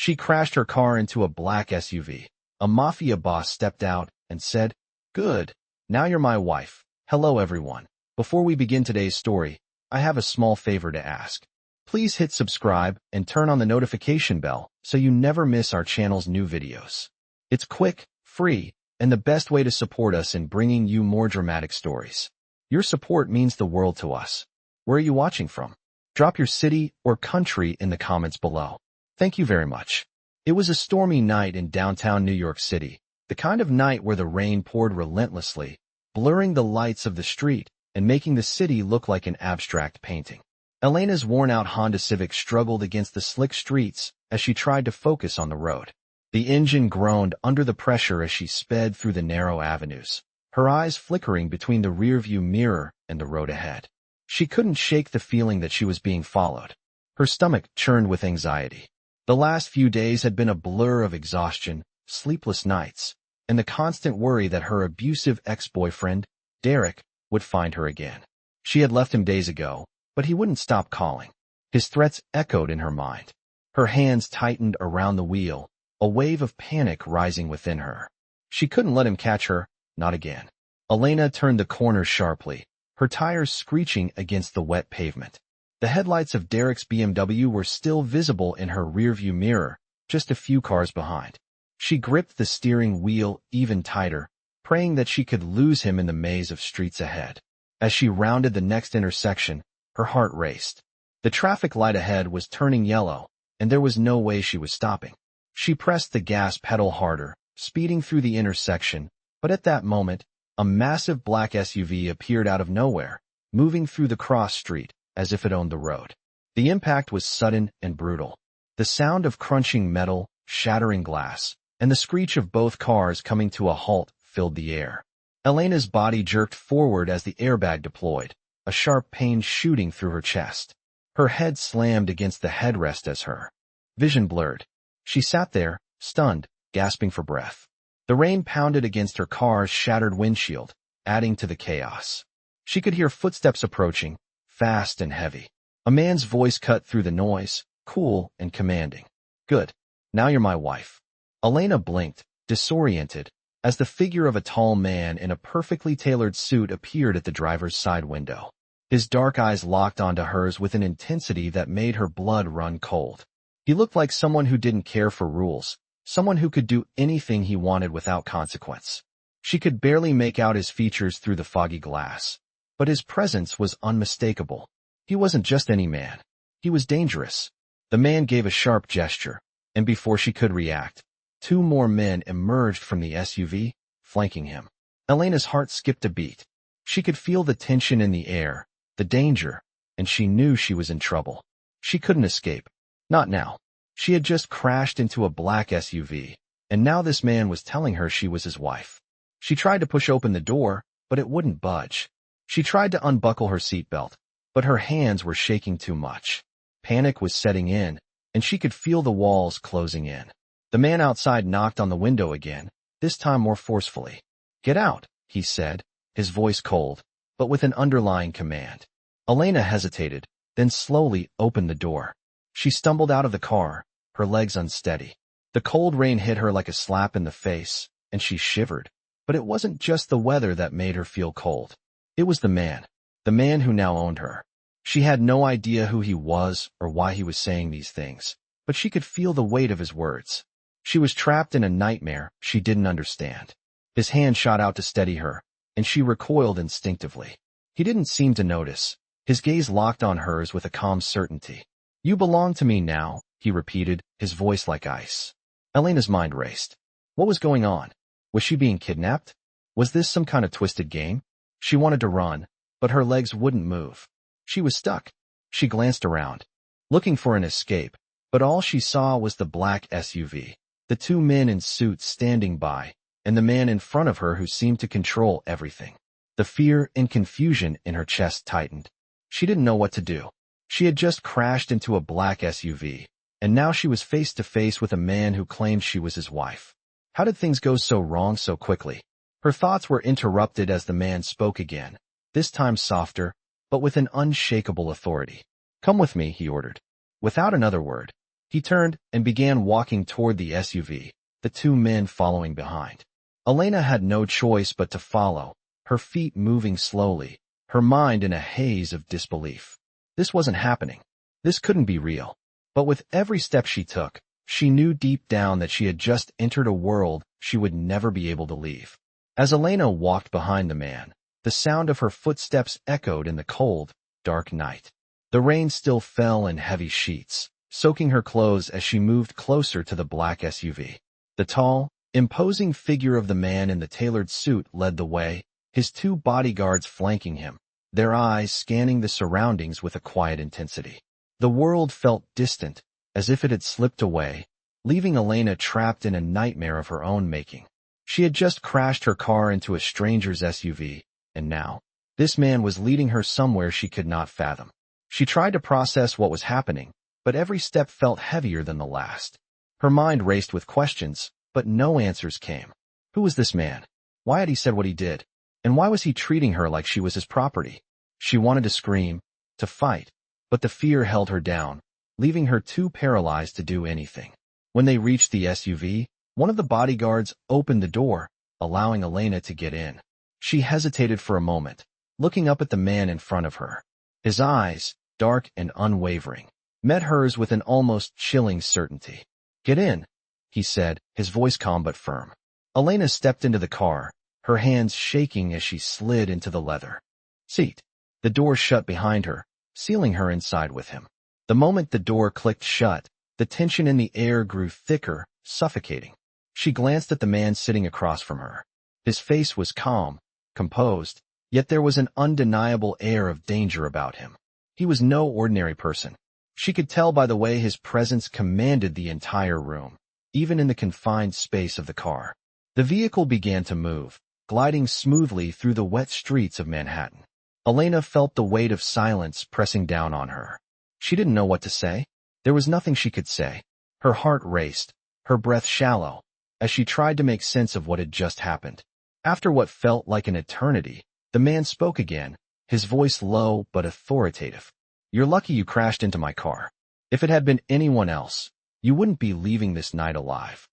She crashed her car into a black SUV. A Mafia boss stepped out and said, "Good. Now you're my wife." Hello everyone. Before we begin today's story, I have a small favor to ask. Please hit subscribe and turn on the notification bell so you never miss our channel's new videos. It's quick, free, and the best way to support us in bringing you more dramatic stories. Your support means the world to us. Where are you watching from? Drop your city or country in the comments below. Thank you very much. It was a stormy night in downtown New York City, the kind of night where the rain poured relentlessly, blurring the lights of the street and making the city look like an abstract painting. Elena's worn-out Honda Civic struggled against the slick streets as she tried to focus on the road. The engine groaned under the pressure as she sped through the narrow avenues, her eyes flickering between the rearview mirror and the road ahead. She couldn't shake the feeling that she was being followed. Her stomach churned with anxiety. The last few days had been a blur of exhaustion, sleepless nights, and the constant worry that her abusive ex-boyfriend, Derek, would find her again. She had left him days ago, but he wouldn't stop calling. His threats echoed in her mind. Her hands tightened around the wheel, a wave of panic rising within her. She couldn't let him catch her, not again. Elena turned the corner sharply, her tires screeching against the wet pavement. The headlights of Derek's BMW were still visible in her rearview mirror, just a few cars behind. She gripped the steering wheel even tighter, praying that she could lose him in the maze of streets ahead. As she rounded the next intersection, her heart raced. The traffic light ahead was turning yellow, and there was no way she was stopping. She pressed the gas pedal harder, speeding through the intersection, but at that moment, a massive black SUV appeared out of nowhere, moving through the cross street as if it owned the road. The impact was sudden and brutal. The sound of crunching metal, shattering glass, and the screech of both cars coming to a halt filled the air. Elena's body jerked forward as the airbag deployed, a sharp pain shooting through her chest. Her head slammed against the headrest as her vision blurred. She sat there, stunned, gasping for breath. The rain pounded against her car's shattered windshield, adding to the chaos. She could hear footsteps approaching, fast and heavy. A man's voice cut through the noise, cool and commanding. "Good. Now you're my wife." Elena blinked, disoriented, as the figure of a tall man in a perfectly tailored suit appeared at the driver's side window. His dark eyes locked onto hers with an intensity that made her blood run cold. He looked like someone who didn't care for rules, someone who could do anything he wanted without consequence. She could barely make out his features through the foggy glass, but his presence was unmistakable. He wasn't just any man. He was dangerous. The man gave a sharp gesture, and before she could react, two more men emerged from the SUV, flanking him. Elena's heart skipped a beat. She could feel the tension in the air, the danger, and she knew she was in trouble. She couldn't escape. Not now. She had just crashed into a black SUV, and now this man was telling her she was his wife. She tried to push open the door, but it wouldn't budge. She tried to unbuckle her seatbelt, but her hands were shaking too much. Panic was setting in, and she could feel the walls closing in. The man outside knocked on the window again, this time more forcefully. "Get out," he said, his voice cold, but with an underlying command. Elena hesitated, then slowly opened the door. She stumbled out of the car, her legs unsteady. The cold rain hit her like a slap in the face, and she shivered. But it wasn't just the weather that made her feel cold. It was the man who now owned her. She had no idea who he was or why he was saying these things, but she could feel the weight of his words. She was trapped in a nightmare she didn't understand. His hand shot out to steady her, and she recoiled instinctively. He didn't seem to notice. His gaze locked on hers with a calm certainty. "You belong to me now," he repeated, his voice like ice. Elena's mind raced. What was going on? Was she being kidnapped? Was this some kind of twisted game? She wanted to run, but her legs wouldn't move. She was stuck. She glanced around, looking for an escape, but all she saw was the black SUV, the two men in suits standing by, and the man in front of her who seemed to control everything. The fear and confusion in her chest tightened. She didn't know what to do. She had just crashed into a black SUV, and now she was face to face with a man who claimed she was his wife. How did things go so wrong so quickly? Her thoughts were interrupted as the man spoke again, this time softer, but with an unshakable authority. "Come with me," he ordered. Without another word, He turned and began walking toward the SUV, the two men following behind. Elena had no choice but to follow, her feet moving slowly, her mind in a haze of disbelief. This wasn't happening. This couldn't be real. But with every step she took, she knew deep down that she had just entered a world she would never be able to leave. As Elena walked behind the man, the sound of her footsteps echoed in the cold, dark night. The rain still fell in heavy sheets, soaking her clothes as she moved closer to the black SUV. The tall, imposing figure of the man in the tailored suit led the way, his two bodyguards flanking him, their eyes scanning the surroundings with a quiet intensity. The world felt distant, as if it had slipped away, leaving Elena trapped in a nightmare of her own making. She had just crashed her car into a stranger's SUV, and now, this man was leading her somewhere she could not fathom. She tried to process what was happening, but every step felt heavier than the last. Her mind raced with questions, but no answers came. Who was this man? Why had he said what he did? And why was he treating her like she was his property? She wanted to scream, to fight, but the fear held her down, leaving her too paralyzed to do anything. When they reached the SUV, one of the bodyguards opened the door, allowing Elena to get in. She hesitated for a moment, looking up at the man in front of her. His eyes, dark and unwavering, met hers with an almost chilling certainty. "Get in," he said, his voice calm but firm. Elena stepped into the car, her hands shaking as she slid into the leather seat. The door shut behind her, sealing her inside with him. The moment the door clicked shut, the tension in the air grew thicker, suffocating. She glanced at the man sitting across from her. His face was calm, composed, yet there was an undeniable air of danger about him. He was no ordinary person. She could tell by the way his presence commanded the entire room, even in the confined space of the car. The vehicle began to move, gliding smoothly through the wet streets of Manhattan. Elena felt the weight of silence pressing down on her. She didn't know what to say. There was nothing she could say. Her heart raced, her breath shallow, as she tried to make sense of what had just happened. After what felt like an eternity, the man spoke again, his voice low but authoritative. "You're lucky you crashed into my car. If it had been anyone else, you wouldn't be leaving this night alive."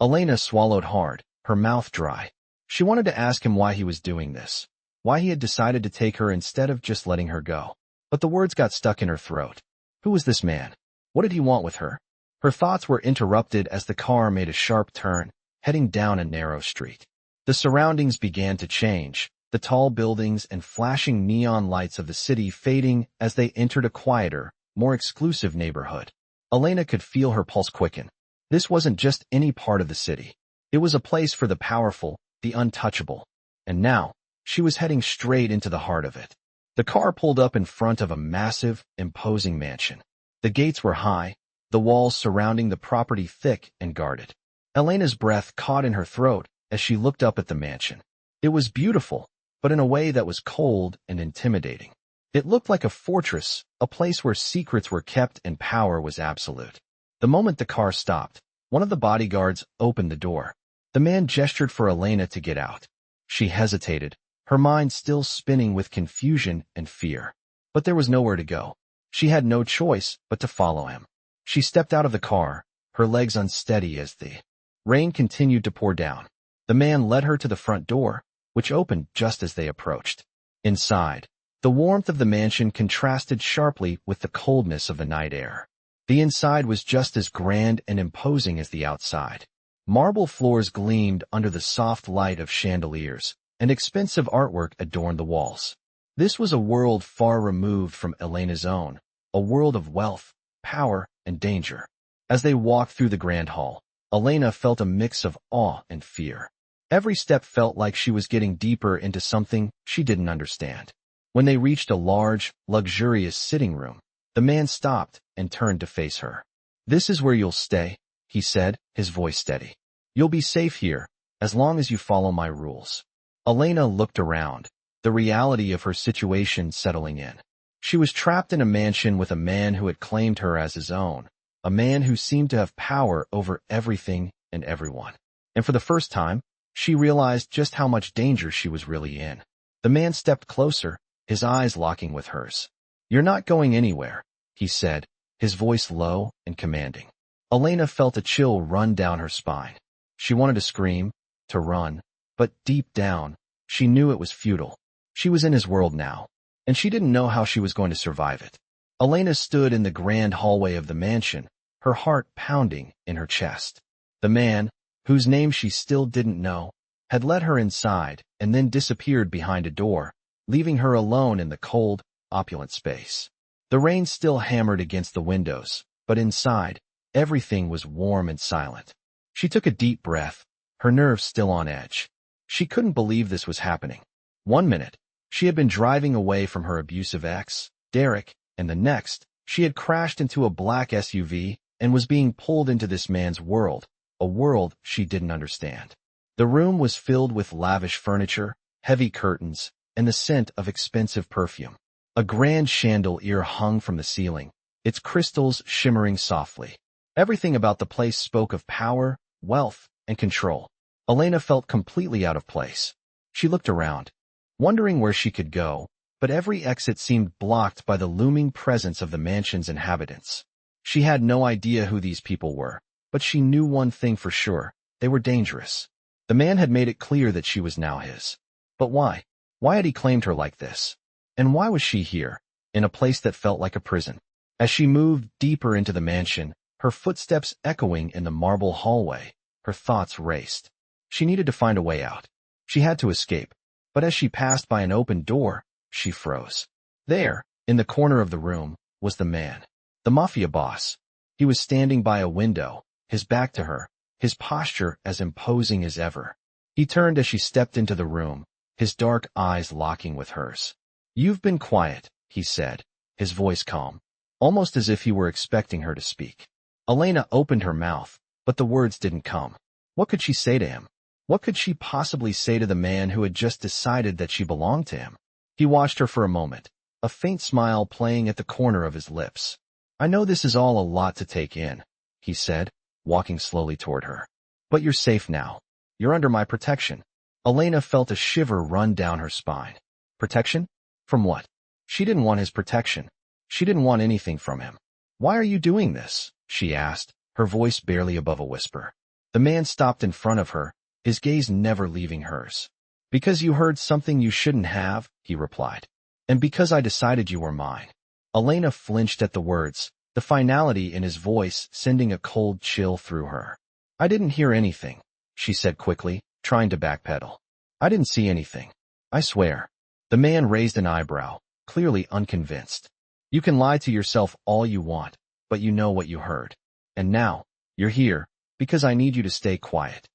Elena swallowed hard, her mouth dry. She wanted to ask him why he was doing this, why he had decided to take her instead of just letting her go. But the words got stuck in her throat. Who was this man? What did he want with her? Her thoughts were interrupted as the car made a sharp turn, heading down a narrow street. The surroundings began to change, the tall buildings and flashing neon lights of the city fading as they entered a quieter, more exclusive neighborhood. Elena could feel her pulse quicken. This wasn't just any part of the city. It was a place for the powerful, the untouchable. And now, she was heading straight into the heart of it. The car pulled up in front of a massive, imposing mansion. The gates were high, the walls surrounding the property thick and guarded. Elena's breath caught in her throat as she looked up at the mansion. It was beautiful, but in a way that was cold and intimidating. It looked like a fortress, a place where secrets were kept and power was absolute. The moment the car stopped, one of the bodyguards opened the door. The man gestured for Elena to get out. She hesitated, her mind still spinning with confusion and fear. But there was nowhere to go. She had no choice but to follow him. She stepped out of the car, her legs unsteady as the rain continued to pour down. The man led her to the front door, which opened just as they approached. Inside, the warmth of the mansion contrasted sharply with the coldness of the night air. The inside was just as grand and imposing as the outside. Marble floors gleamed under the soft light of chandeliers, and expensive artwork adorned the walls. This was a world far removed from Elena's own, a world of wealth, power, and danger. As they walked through the grand hall, Elena felt a mix of awe and fear. Every step felt like she was getting deeper into something she didn't understand. When they reached a large, luxurious sitting room, the man stopped and turned to face her. "This is where you'll stay," he said, his voice steady. "You'll be safe here, as long as you follow my rules." Elena looked around, the reality of her situation settling in. She was trapped in a mansion with a man who had claimed her as his own, a man who seemed to have power over everything and everyone. And for the first time, she realized just how much danger she was really in. The man stepped closer, his eyes locking with hers. "You're not going anywhere," he said, his voice low and commanding. Elena felt a chill run down her spine. She wanted to scream, to run, but deep down, she knew it was futile. She was in his world now, and she didn't know how she was going to survive it. Elena stood in the grand hallway of the mansion, her heart pounding in her chest. The man, whose name she still didn't know, had led her inside and then disappeared behind a door, leaving her alone in the cold, opulent space. The rain still hammered against the windows, but inside, everything was warm and silent. She took a deep breath, her nerves still on edge. She couldn't believe this was happening. 1 minute, she had been driving away from her abusive ex, Derek, and the next, she had crashed into a black SUV and was being pulled into this man's world, a world she didn't understand. The room was filled with lavish furniture, heavy curtains, and the scent of expensive perfume. A grand chandelier hung from the ceiling, its crystals shimmering softly. Everything about the place spoke of power, wealth, and control. Elena felt completely out of place. She looked around, wondering where she could go, but every exit seemed blocked by the looming presence of the mansion's inhabitants. She had no idea who these people were, but she knew one thing for sure: they were dangerous. The man had made it clear that she was now his. But why? Why had he claimed her like this? And why was she here, in a place that felt like a prison? As she moved deeper into the mansion, her footsteps echoing in the marble hallway, her thoughts raced. She needed to find a way out. She had to escape. But as she passed by an open door, she froze. There, in the corner of the room, was the man. The Mafia boss. He was standing by a window, his back to her, his posture as imposing as ever. He turned as she stepped into the room, his dark eyes locking with hers. "You've been quiet," he said, his voice calm, almost as if he were expecting her to speak. Elena opened her mouth, but the words didn't come. What could she say to him? What could she possibly say to the man who had just decided that she belonged to him? He watched her for a moment, a faint smile playing at the corner of his lips. "I know this is all a lot to take in," he said, walking slowly toward her. "But you're safe now. You're under my protection." Elena felt a shiver run down her spine. Protection? From what? She didn't want his protection. She didn't want anything from him. "Why are you doing this?" she asked, her voice barely above a whisper. The man stopped in front of her, his gaze never leaving hers. "Because you heard something you shouldn't have," he replied. "And because I decided you were mine." Elena flinched at the words, the finality in his voice sending a cold chill through her. "I didn't hear anything," she said quickly, trying to backpedal. "I didn't see anything. I swear." The man raised an eyebrow, clearly unconvinced. "You can lie to yourself all you want, but you know what you heard. And now, you're here, because I need you to stay quiet."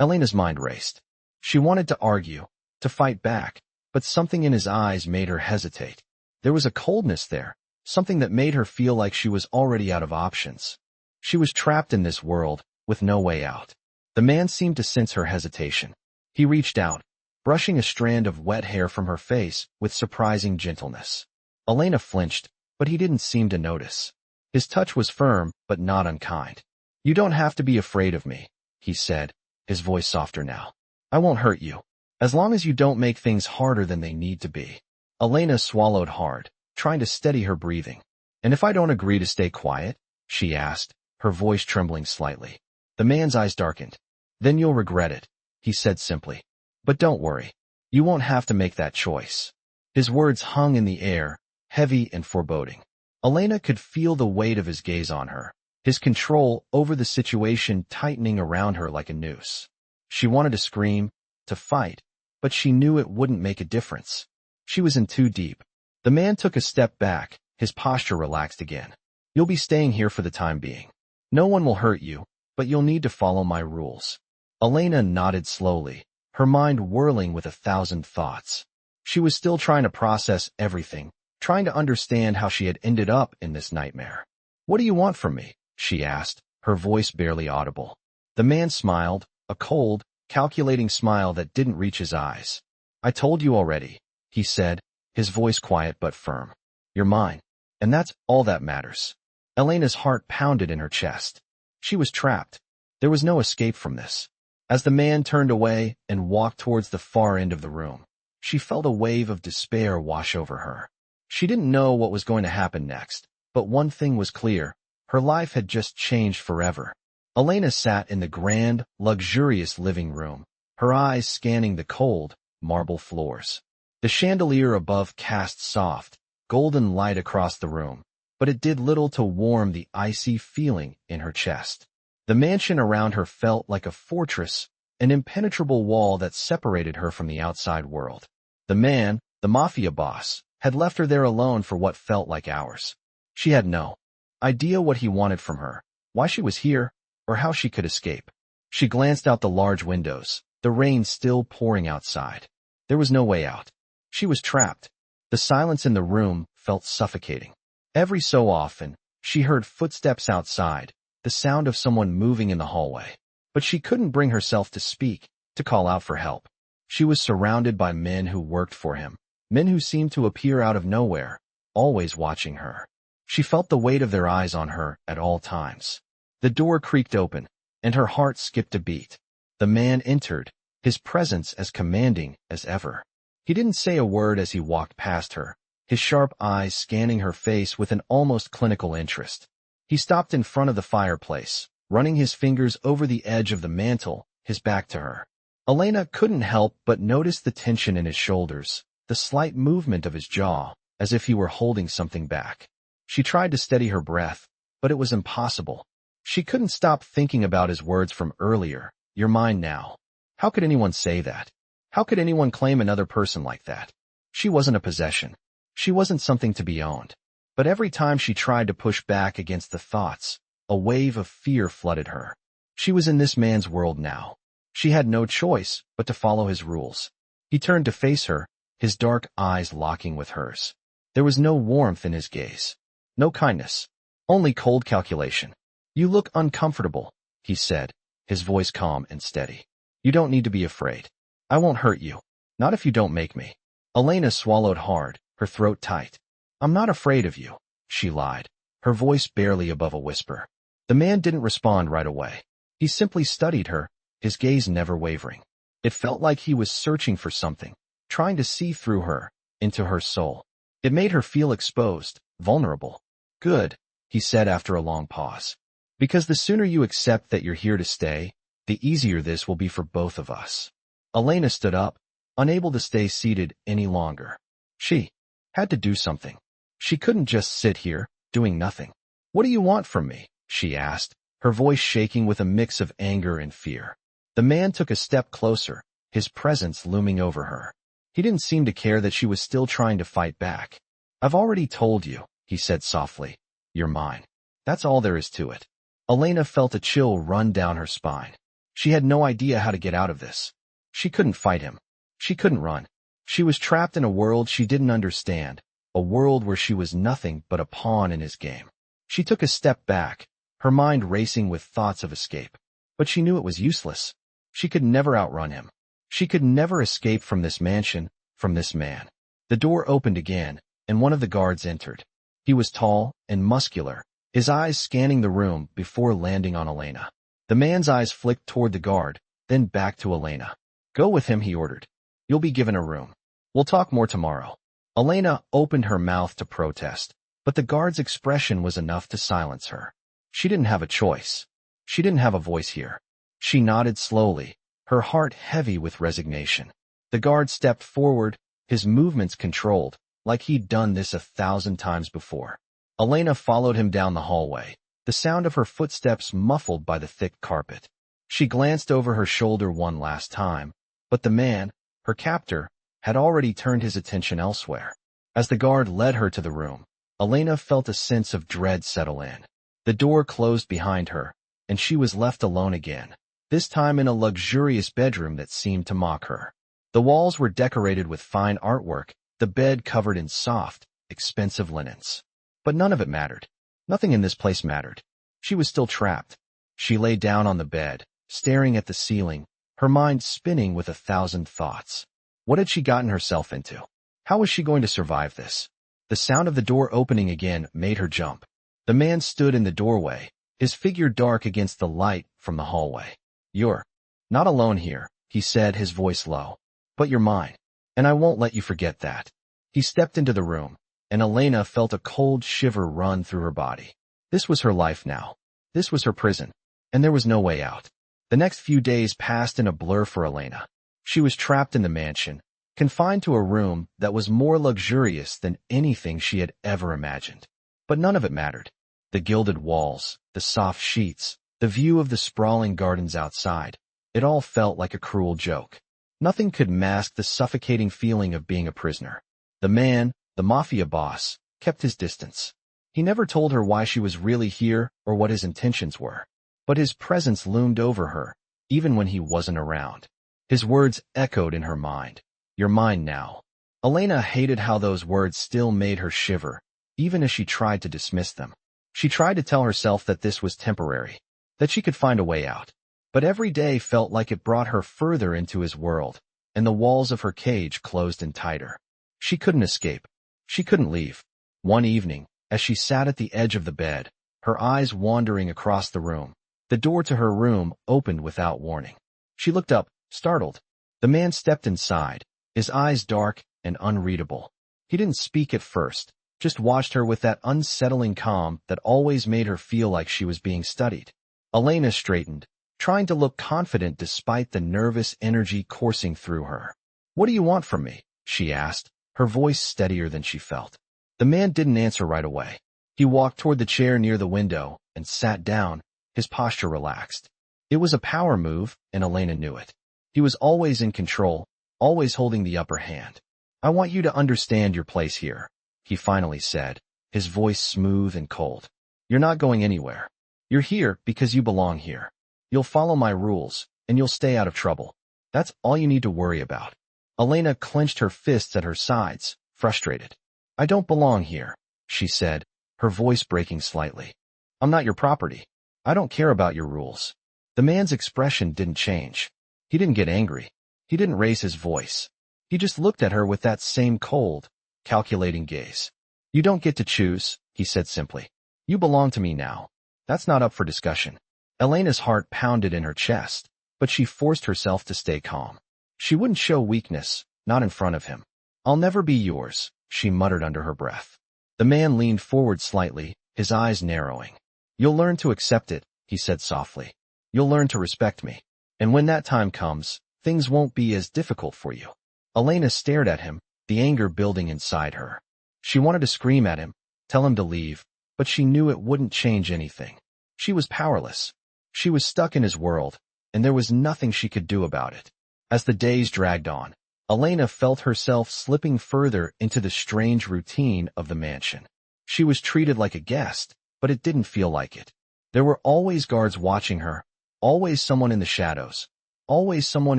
Elena's mind raced. She wanted to argue, to fight back, but something in his eyes made her hesitate. There was a coldness there, something that made her feel like she was already out of options. She was trapped in this world, with no way out. The man seemed to sense her hesitation. He reached out, brushing a strand of wet hair from her face with surprising gentleness. Elena flinched, but he didn't seem to notice. His touch was firm, but not unkind. "You don't have to be afraid of me," he said, his voice softer now. "I won't hurt you, as long as you don't make things harder than they need to be." Elena swallowed hard, trying to steady her breathing. "And if I don't agree to stay quiet?" she asked, her voice trembling slightly. The man's eyes darkened. "Then you'll regret it," he said simply. "But don't worry. You won't have to make that choice." His words hung in the air, heavy and foreboding. Elena could feel the weight of his gaze on her, his control over the situation tightening around her like a noose. She wanted to scream, to fight, but she knew it wouldn't make a difference. She was in too deep. The man took a step back, his posture relaxed again. "You'll be staying here for the time being. No one will hurt you, but you'll need to follow my rules." Elena nodded slowly, her mind whirling with 1,000 thoughts. She was still trying to process everything, trying to understand how she had ended up in this nightmare. "What do you want from me?" she asked, her voice barely audible. The man smiled, a cold, calculating smile that didn't reach his eyes. "I told you already," he said, his voice quiet but firm. "You're mine, and that's all that matters." Elena's heart pounded in her chest. She was trapped. There was no escape from this. As the man turned away and walked towards the far end of the room, she felt a wave of despair wash over her. She didn't know what was going to happen next, but one thing was clear: Her life had just changed forever. Elena sat in the grand, luxurious living room, her eyes scanning the cold, marble floors. The chandelier above cast soft, golden light across the room, but it did little to warm the icy feeling in her chest. The mansion around her felt like a fortress, an impenetrable wall that separated her from the outside world. The man, the Mafia boss, had left her there alone for what felt like hours. She had no idea what he wanted from her, why she was here, or how she could escape. She glanced out the large windows, the rain still pouring outside. There was no way out. She was trapped. The silence in the room felt suffocating. Every so often, she heard footsteps outside, the sound of someone moving in the hallway. But she couldn't bring herself to speak, to call out for help. She was surrounded by men who worked for him, men who seemed to appear out of nowhere, always watching her. She felt the weight of their eyes on her at all times. The door creaked open, and her heart skipped a beat. The man entered, his presence as commanding as ever. He didn't say a word as he walked past her, his sharp eyes scanning her face with an almost clinical interest. He stopped in front of the fireplace, running his fingers over the edge of the mantel, his back to her. Elena couldn't help but notice the tension in his shoulders, the slight movement of his jaw, as if he were holding something back. She tried to steady her breath, but it was impossible. She couldn't stop thinking about his words from earlier, "You're mine now." How could anyone say that? How could anyone claim another person like that? She wasn't a possession. She wasn't something to be owned. But every time she tried to push back against the thoughts, a wave of fear flooded her. She was in this man's world now. She had no choice but to follow his rules. He turned to face her, his dark eyes locking with hers. There was no warmth in his gaze. No kindness. Only cold calculation. "You look uncomfortable," he said, his voice calm and steady. "You don't need to be afraid. I won't hurt you. Not if you don't make me." Elena swallowed hard, her throat tight. "I'm not afraid of you," she lied, her voice barely above a whisper. The man didn't respond right away. He simply studied her, his gaze never wavering. It felt like he was searching for something, trying to see through her, into her soul. It made her feel exposed, vulnerable. "Good," he said after a long pause. "Because the sooner you accept that you're here to stay, the easier this will be for both of us." Elena stood up, unable to stay seated any longer. She had to do something. She couldn't just sit here, doing nothing. "What do you want from me?" she asked, her voice shaking with a mix of anger and fear. The man took a step closer, his presence looming over her. He didn't seem to care that she was still trying to fight back. "I've already told you," he said softly. "You're mine. That's all there is to it." Elena felt a chill run down her spine. She had no idea how to get out of this. She couldn't fight him. She couldn't run. She was trapped in a world she didn't understand, a world where she was nothing but a pawn in his game. She took a step back, her mind racing with thoughts of escape. But she knew it was useless. She could never outrun him. She could never escape from this mansion, from this man. The door opened again, and one of the guards entered. He was tall and muscular, his eyes scanning the room before landing on Elena. The man's eyes flicked toward the guard, then back to Elena. "Go with him," he ordered. "You'll be given a room. We'll talk more tomorrow." Elena opened her mouth to protest, but the guard's expression was enough to silence her. She didn't have a choice. She didn't have a voice here. She nodded slowly, her heart heavy with resignation. The guard stepped forward, his movements controlled, like he'd done this 1,000 times before. Elena followed him down the hallway, the sound of her footsteps muffled by the thick carpet. She glanced over her shoulder one last time, but the man, her captor, had already turned his attention elsewhere. As the guard led her to the room, Elena felt a sense of dread settle in. The door closed behind her, and she was left alone again, this time in a luxurious bedroom that seemed to mock her. The walls were decorated with fine artwork, the bed covered in soft, expensive linens. But none of it mattered. Nothing in this place mattered. She was still trapped. She lay down on the bed, staring at the ceiling, her mind spinning with 1,000 thoughts. What had she gotten herself into? How was she going to survive this? The sound of the door opening again made her jump. The man stood in the doorway, his figure dark against the light from the hallway. "You're not alone here," he said, his voice low. "But you're mine, and I won't let you forget that." He stepped into the room, and Elena felt a cold shiver run through her body. This was her life now. This was her prison. And there was no way out. The next few days passed in a blur for Elena. She was trapped in the mansion, confined to a room that was more luxurious than anything she had ever imagined. But none of it mattered. The gilded walls, the soft sheets, the view of the sprawling gardens outside, it all felt like a cruel joke. Nothing could mask the suffocating feeling of being a prisoner. The man, the Mafia boss, kept his distance. He never told her why she was really here or what his intentions were. But his presence loomed over her, even when he wasn't around. His words echoed in her mind. "You're mine now." Elena hated how those words still made her shiver, even as she tried to dismiss them. She tried to tell herself that this was temporary, that she could find a way out. But every day felt like it brought her further into his world, and the walls of her cage closed in tighter. She couldn't escape. She couldn't leave. One evening, as she sat at the edge of the bed, her eyes wandering across the room, the door to her room opened without warning. She looked up, startled. The man stepped inside, his eyes dark and unreadable. He didn't speak at first, just watched her with that unsettling calm that always made her feel like she was being studied. Elena straightened, trying to look confident despite the nervous energy coursing through her. "What do you want from me?" she asked, her voice steadier than she felt. The man didn't answer right away. He walked toward the chair near the window and sat down, his posture relaxed. It was a power move, and Elena knew it. He was always in control, always holding the upper hand. "I want you to understand your place here," he finally said, his voice smooth and cold. "You're not going anywhere. You're here because you belong here. You'll follow my rules, and you'll stay out of trouble. That's all you need to worry about." Elena clenched her fists at her sides, frustrated. "I don't belong here," she said, her voice breaking slightly. "I'm not your property. I don't care about your rules." The man's expression didn't change. He didn't get angry. He didn't raise his voice. He just looked at her with that same cold, calculating gaze. "You don't get to choose," he said simply. "You belong to me now. That's not up for discussion." Elena's heart pounded in her chest, but she forced herself to stay calm. She wouldn't show weakness, not in front of him. "I'll never be yours," she muttered under her breath. The man leaned forward slightly, his eyes narrowing. "You'll learn to accept it," he said softly. "You'll learn to respect me. And when that time comes, things won't be as difficult for you." Elena stared at him, the anger building inside her. She wanted to scream at him, tell him to leave, but she knew it wouldn't change anything. She was powerless. She was stuck in his world, and there was nothing she could do about it. As the days dragged on, Elena felt herself slipping further into the strange routine of the mansion. She was treated like a guest, but it didn't feel like it. There were always guards watching her, always someone in the shadows, always someone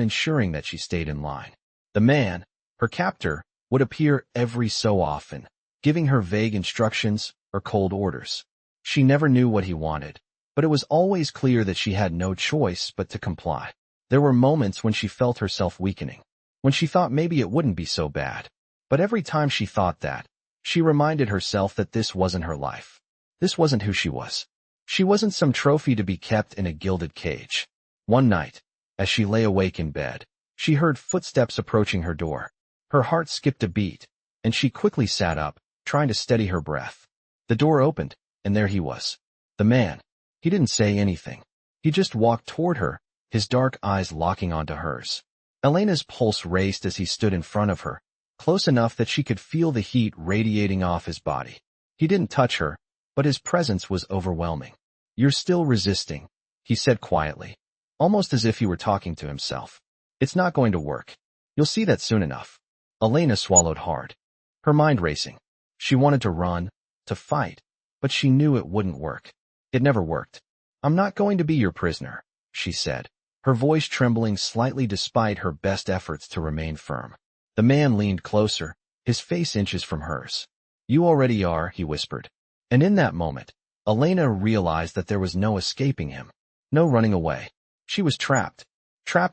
ensuring that she stayed in line. The man, her captor, would appear every so often, giving her vague instructions or cold orders. She never knew what he wanted, but it was always clear that she had no choice but to comply. There were moments when she felt herself weakening, when she thought maybe it wouldn't be so bad. But every time she thought that, she reminded herself that this wasn't her life. This wasn't who she was. She wasn't some trophy to be kept in a gilded cage. One night, as she lay awake in bed, she heard footsteps approaching her door. Her heart skipped a beat, and she quickly sat up, trying to steady her breath. The door opened, and there he was. The man. He didn't say anything. He just walked toward her, his dark eyes locking onto hers. Elena's pulse raced as he stood in front of her, close enough that she could feel the heat radiating off his body. He didn't touch her, but his presence was overwhelming. "You're still resisting," he said quietly, almost as if he were talking to himself. "It's not going to work. You'll see that soon enough." Elena swallowed hard, her mind racing. She wanted to run, to fight, but she knew it wouldn't work. It never worked. "I'm not going to be your prisoner," she said, her voice trembling slightly despite her best efforts to remain firm. The man leaned closer, his face inches from hers. "You already are," he whispered. And in that moment, Elena realized that there was no escaping him, no running away. She was trapped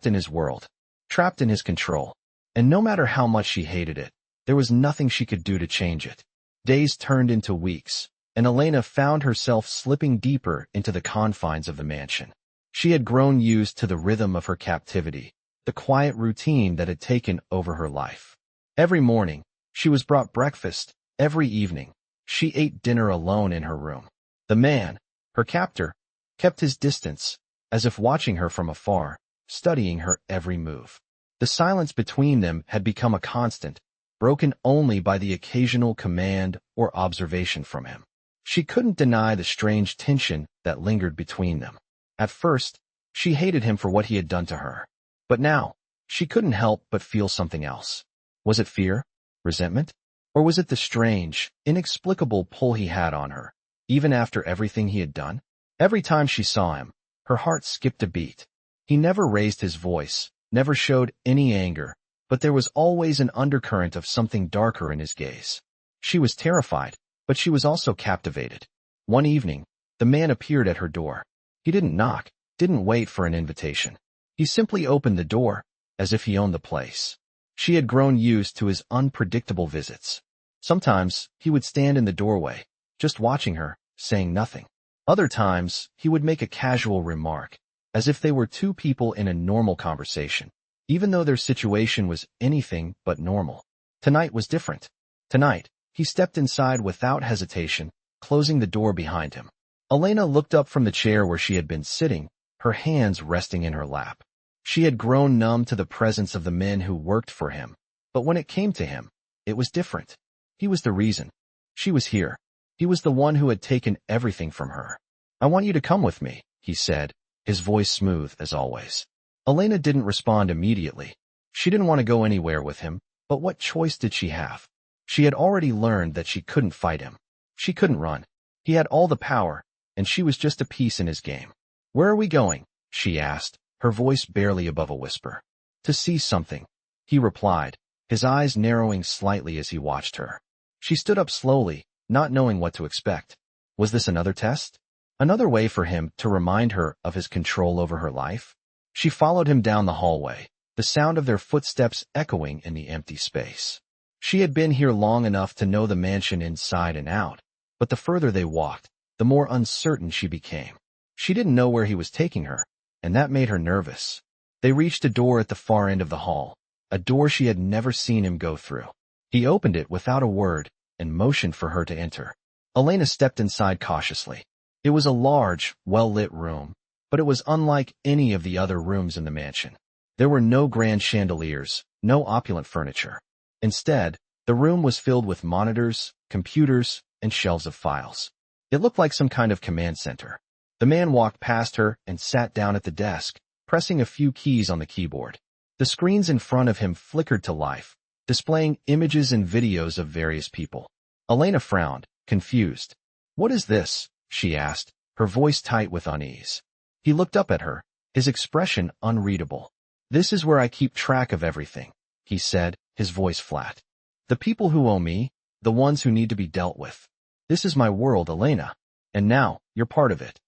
in his world, trapped in his control. And no matter how much she hated it, there was nothing she could do to change it. Days turned into weeks, and Elena found herself slipping deeper into the confines of the mansion. She had grown used to the rhythm of her captivity, the quiet routine that had taken over her life. Every morning, she was brought breakfast. Every evening, she ate dinner alone in her room. The man, her captor, kept his distance, as if watching her from afar, studying her every move. The silence between them had become a constant, broken only by the occasional command or observation from him. She couldn't deny the strange tension that lingered between them. At first, she hated him for what he had done to her. But now, she couldn't help but feel something else. Was it fear? Resentment? Or was it the strange, inexplicable pull he had on her, even after everything he had done? Every time she saw him, her heart skipped a beat. He never raised his voice, never showed any anger, but there was always an undercurrent of something darker in his gaze. She was terrified, but she was also captivated. One evening, the man appeared at her door. He didn't knock, didn't wait for an invitation. He simply opened the door, as if he owned the place. She had grown used to his unpredictable visits. Sometimes, he would stand in the doorway, just watching her, saying nothing. Other times, he would make a casual remark, as if they were two people in a normal conversation, even though their situation was anything but normal. Tonight was different. Tonight, he stepped inside without hesitation, closing the door behind him. Elena looked up from the chair where she had been sitting, her hands resting in her lap. She had grown numb to the presence of the men who worked for him, but when it came to him, it was different. He was the reason. She was here. He was the one who had taken everything from her. "I want you to come with me," he said, his voice smooth as always. Elena didn't respond immediately. She didn't want to go anywhere with him, but what choice did she have? She had already learned that she couldn't fight him. She couldn't run. He had all the power, and she was just a piece in his game. "Where are we going?" she asked, her voice barely above a whisper. "To see something," he replied, his eyes narrowing slightly as he watched her. She stood up slowly, not knowing what to expect. Was this another test? Another way for him to remind her of his control over her life? She followed him down the hallway, the sound of their footsteps echoing in the empty space. She had been here long enough to know the mansion inside and out, but the further they walked, the more uncertain she became. She didn't know where he was taking her, and that made her nervous. They reached a door at the far end of the hall, a door she had never seen him go through. He opened it without a word and motioned for her to enter. Elena stepped inside cautiously. It was a large, well-lit room, but it was unlike any of the other rooms in the mansion. There were no grand chandeliers, no opulent furniture. Instead, the room was filled with monitors, computers, and shelves of files. It looked like some kind of command center. The man walked past her and sat down at the desk, pressing a few keys on the keyboard. The screens in front of him flickered to life, displaying images and videos of various people. Elena frowned, confused. "What is this?" she asked, her voice tight with unease. He looked up at her, his expression unreadable. "This is where I keep track of everything," he said, his voice flat. "The people who owe me, the ones who need to be dealt with. This is my world, Elena, and now you're part of it."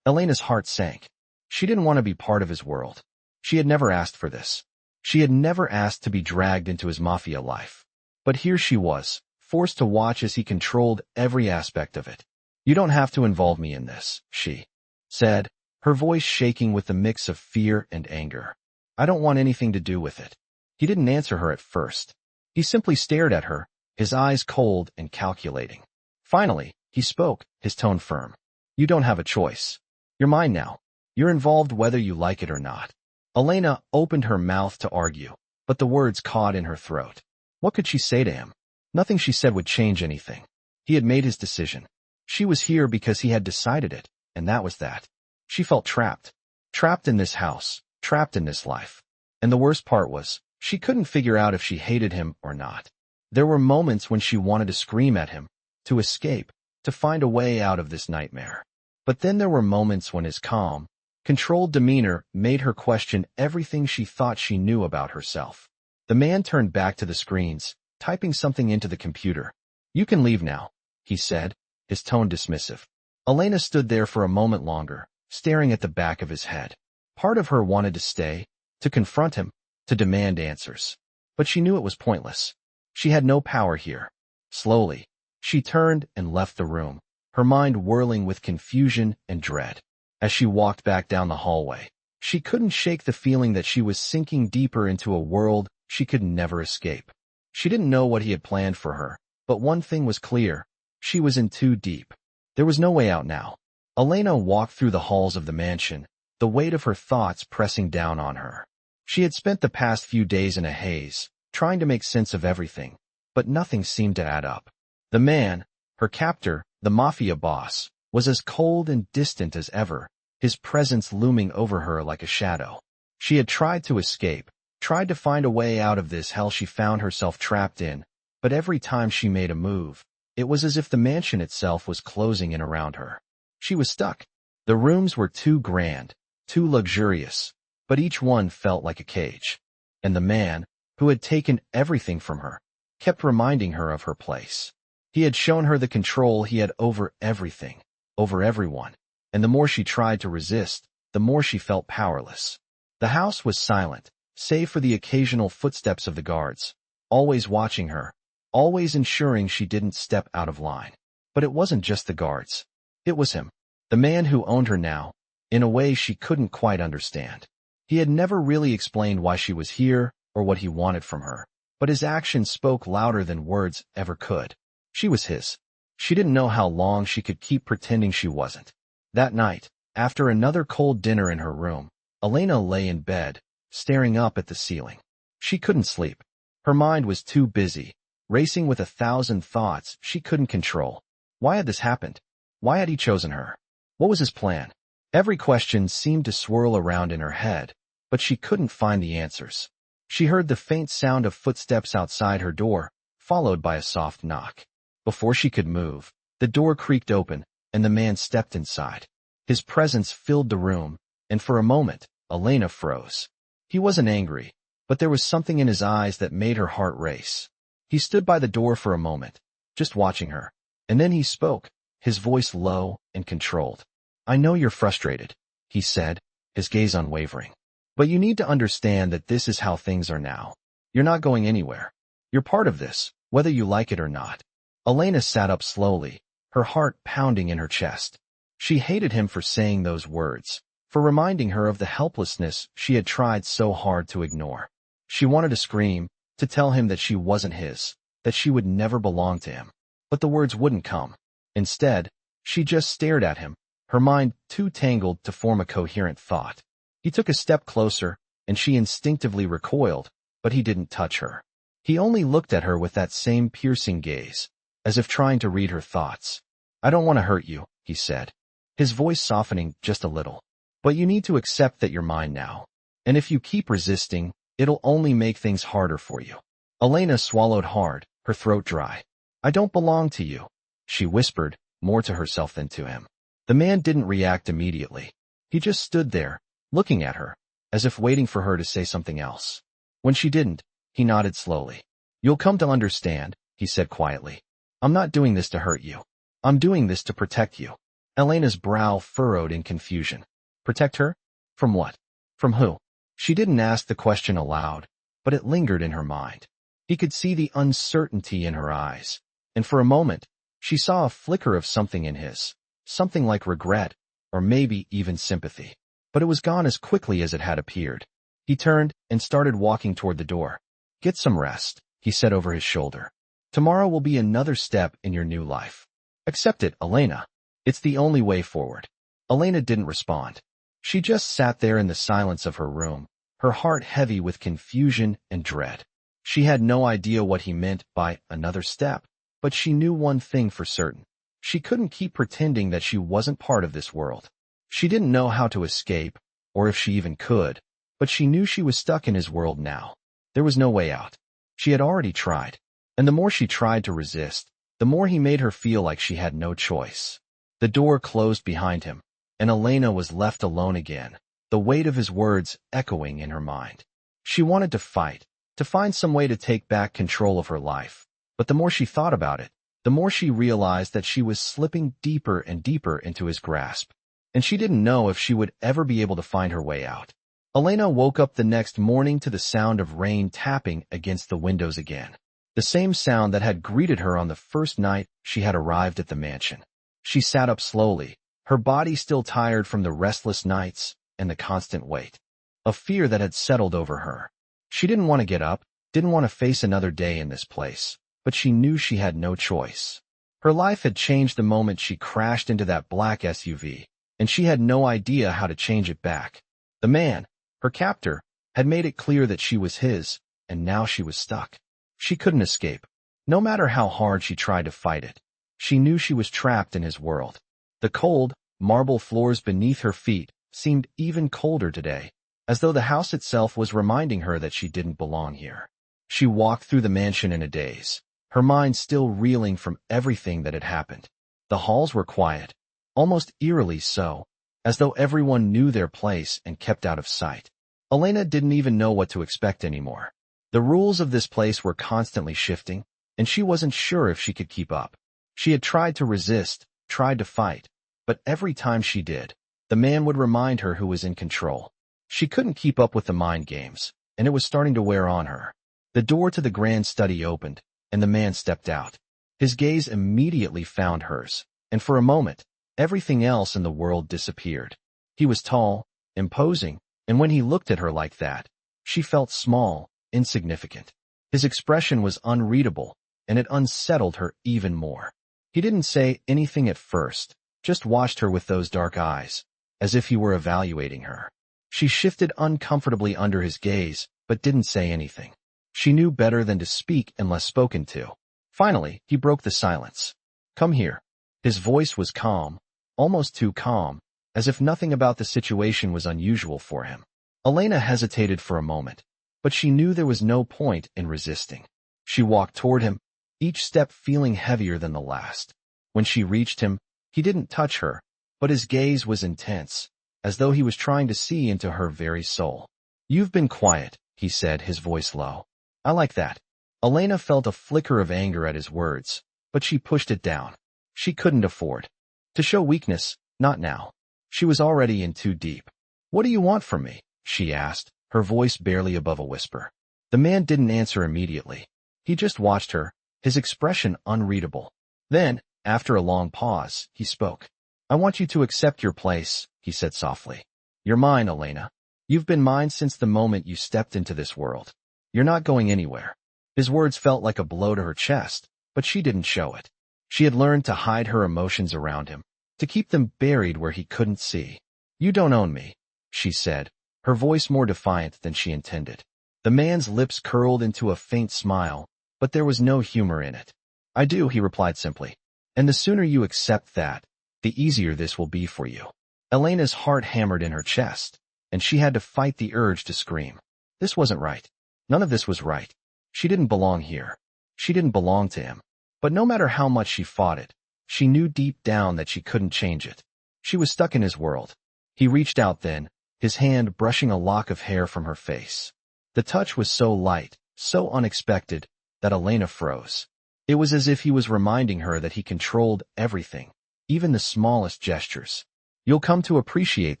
Elena's heart sank. She didn't want to be part of his world. She had never asked for this. She had never asked to be dragged into his mafia life. But here she was, forced to watch as he controlled every aspect of it. "You don't have to involve me in this," she said, her voice shaking with the mix of fear and anger. "I don't want anything to do with it." He didn't answer her at first. He simply stared at her, his eyes cold and calculating. Finally, he spoke, his tone firm. "You don't have a choice. You're mine now. You're involved whether you like it or not." Elena opened her mouth to argue, but the words caught in her throat. What could she say to him? Nothing she said would change anything. He had made his decision. She was here because he had decided it, and that was that. She felt trapped. Trapped in this house, trapped in this life. And the worst part was, she couldn't figure out if she hated him or not. There were moments when she wanted to scream at him, to escape, to find a way out of this nightmare. But then there were moments when his calm, controlled demeanor made her question everything she thought she knew about herself. The man turned back to the screens, typing something into the computer. "You can leave now," he said, his tone dismissive. Elena stood there for a moment longer, staring at the back of his head. Part of her wanted to stay, to confront him, to demand answers. But she knew it was pointless. She had no power here. Slowly, she turned and left the room, her mind whirling with confusion and dread. As she walked back down the hallway, she couldn't shake the feeling that she was sinking deeper into a world she could never escape. She didn't know what he had planned for her, but one thing was clear. She was in too deep. There was no way out now. Elena walked through the halls of the mansion, the weight of her thoughts pressing down on her. She had spent the past few days in a haze, trying to make sense of everything, but nothing seemed to add up. The man, her captor, the Mafia boss, was as cold and distant as ever, his presence looming over her like a shadow. She had tried to escape, tried to find a way out of this hell she found herself trapped in, but every time she made a move, it was as if the mansion itself was closing in around her. She was stuck. The rooms were too grand, too luxurious, but each one felt like a cage. And the man, who had taken everything from her, kept reminding her of her place. He had shown her the control he had over everything, over everyone, and the more she tried to resist, the more she felt powerless. The house was silent, save for the occasional footsteps of the guards, always watching her, always ensuring she didn't step out of line. But it wasn't just the guards. It was him, the man who owned her now, in a way she couldn't quite understand. He had never really explained why she was here or what he wanted from her, but his actions spoke louder than words ever could. She was his. She didn't know how long she could keep pretending she wasn't. That night, after another cold dinner in her room, Elena lay in bed, staring up at the ceiling. She couldn't sleep. Her mind was too busy, racing with 1,000 thoughts she couldn't control. Why had this happened? Why had he chosen her? What was his plan? Every question seemed to swirl around in her head, but she couldn't find the answers. She heard the faint sound of footsteps outside her door, followed by a soft knock. Before she could move, the door creaked open, and the man stepped inside. His presence filled the room, and for a moment, Elena froze. He wasn't angry, but there was something in his eyes that made her heart race. He stood by the door for a moment, just watching her, and then he spoke, his voice low and controlled. "I know you're frustrated," he said, his gaze unwavering. "But you need to understand that this is how things are now. You're not going anywhere. You're part of this, whether you like it or not." Elena sat up slowly, her heart pounding in her chest. She hated him for saying those words, for reminding her of the helplessness she had tried so hard to ignore. She wanted to scream, to tell him that she wasn't his, that she would never belong to him. But the words wouldn't come. Instead, she just stared at him, her mind too tangled to form a coherent thought. He took a step closer, and she instinctively recoiled, but he didn't touch her. He only looked at her with that same piercing gaze, as if trying to read her thoughts. "I don't want to hurt you," he said, his voice softening just a little. "But you need to accept that you're mine now. And if you keep resisting, it'll only make things harder for you." Elena swallowed hard, her throat dry. "I don't belong to you," she whispered, more to herself than to him. The man didn't react immediately. He just stood there, looking at her, as if waiting for her to say something else. When she didn't, he nodded slowly. "You'll come to understand," he said quietly. "I'm not doing this to hurt you. I'm doing this to protect you." Elena's brow furrowed in confusion. Protect her? From what? From who? She didn't ask the question aloud, but it lingered in her mind. He could see the uncertainty in her eyes, and for a moment, she saw a flicker of something in his, something like regret, or maybe even sympathy. But it was gone as quickly as it had appeared. He turned and started walking toward the door. "Get some rest," he said over his shoulder. "Tomorrow will be another step in your new life. Accept it, Elena. It's the only way forward." Elena didn't respond. She just sat there in the silence of her room, her heart heavy with confusion and dread. She had no idea what he meant by another step, but she knew one thing for certain. She couldn't keep pretending that she wasn't part of this world. She didn't know how to escape, or if she even could, but she knew she was stuck in his world now. There was no way out. She had already tried, and the more she tried to resist, the more he made her feel like she had no choice. The door closed behind him, and Elena was left alone again, the weight of his words echoing in her mind. She wanted to fight, to find some way to take back control of her life, but the more she thought about it, the more she realized that she was slipping deeper and deeper into his grasp, and she didn't know if she would ever be able to find her way out. Elena woke up the next morning to the sound of rain tapping against the windows again, the same sound that had greeted her on the first night she had arrived at the mansion. She sat up slowly, her body still tired from the restless nights and the constant weight of fear that had settled over her. She didn't want to get up, didn't want to face another day in this place, but she knew she had no choice. Her life had changed the moment she crashed into that black SUV, and she had no idea how to change it back. The man, her captor, had made it clear that she was his, and now she was stuck. She couldn't escape, no matter how hard she tried to fight it. She knew she was trapped in his world. The cold, marble floors beneath her feet seemed even colder today, as though the house itself was reminding her that she didn't belong here. She walked through the mansion in a daze, her mind still reeling from everything that had happened. The halls were quiet, almost eerily so, as though everyone knew their place and kept out of sight. Elena didn't even know what to expect anymore. The rules of this place were constantly shifting, and she wasn't sure if she could keep up. She had tried to resist, tried to fight, but every time she did, the man would remind her who was in control. She couldn't keep up with the mind games, and it was starting to wear on her. The door to the grand study opened, and the man stepped out. His gaze immediately found hers, and for a moment, everything else in the world disappeared. He was tall, imposing, and when he looked at her like that, she felt small, insignificant. His expression was unreadable, and it unsettled her even more. He didn't say anything at first, just watched her with those dark eyes, as if he were evaluating her. She shifted uncomfortably under his gaze, but didn't say anything. She knew better than to speak unless spoken to. Finally, he broke the silence. "Come here." His voice was calm, almost too calm, as if nothing about the situation was unusual for him. Elena hesitated for a moment, but she knew there was no point in resisting. She walked toward him, each step feeling heavier than the last. When she reached him, he didn't touch her, but his gaze was intense, as though he was trying to see into her very soul. "You've been quiet," he said, his voice low. "I like that." Elena felt a flicker of anger at his words, but she pushed it down. She couldn't afford to show weakness, not now. She was already in too deep. "What do you want from me?" she asked, her voice barely above a whisper. The man didn't answer immediately. He just watched her, his expression unreadable. Then, after a long pause, he spoke. "I want you to accept your place," he said softly. "You're mine, Elena. You've been mine since the moment you stepped into this world. You're not going anywhere." His words felt like a blow to her chest, but she didn't show it. She had learned to hide her emotions around him, to keep them buried where he couldn't see. "You don't own me," she said, her voice more defiant than she intended. The man's lips curled into a faint smile, but there was no humor in it. "I do," he replied simply. "And the sooner you accept that, the easier this will be for you." Elena's heart hammered in her chest, and she had to fight the urge to scream. This wasn't right. None of this was right. She didn't belong here. She didn't belong to him. But no matter how much she fought it, she knew deep down that she couldn't change it. She was stuck in his world. He reached out then, his hand brushing a lock of hair from her face. The touch was so light, so unexpected, that Elena froze. It was as if he was reminding her that he controlled everything, even the smallest gestures. "You'll come to appreciate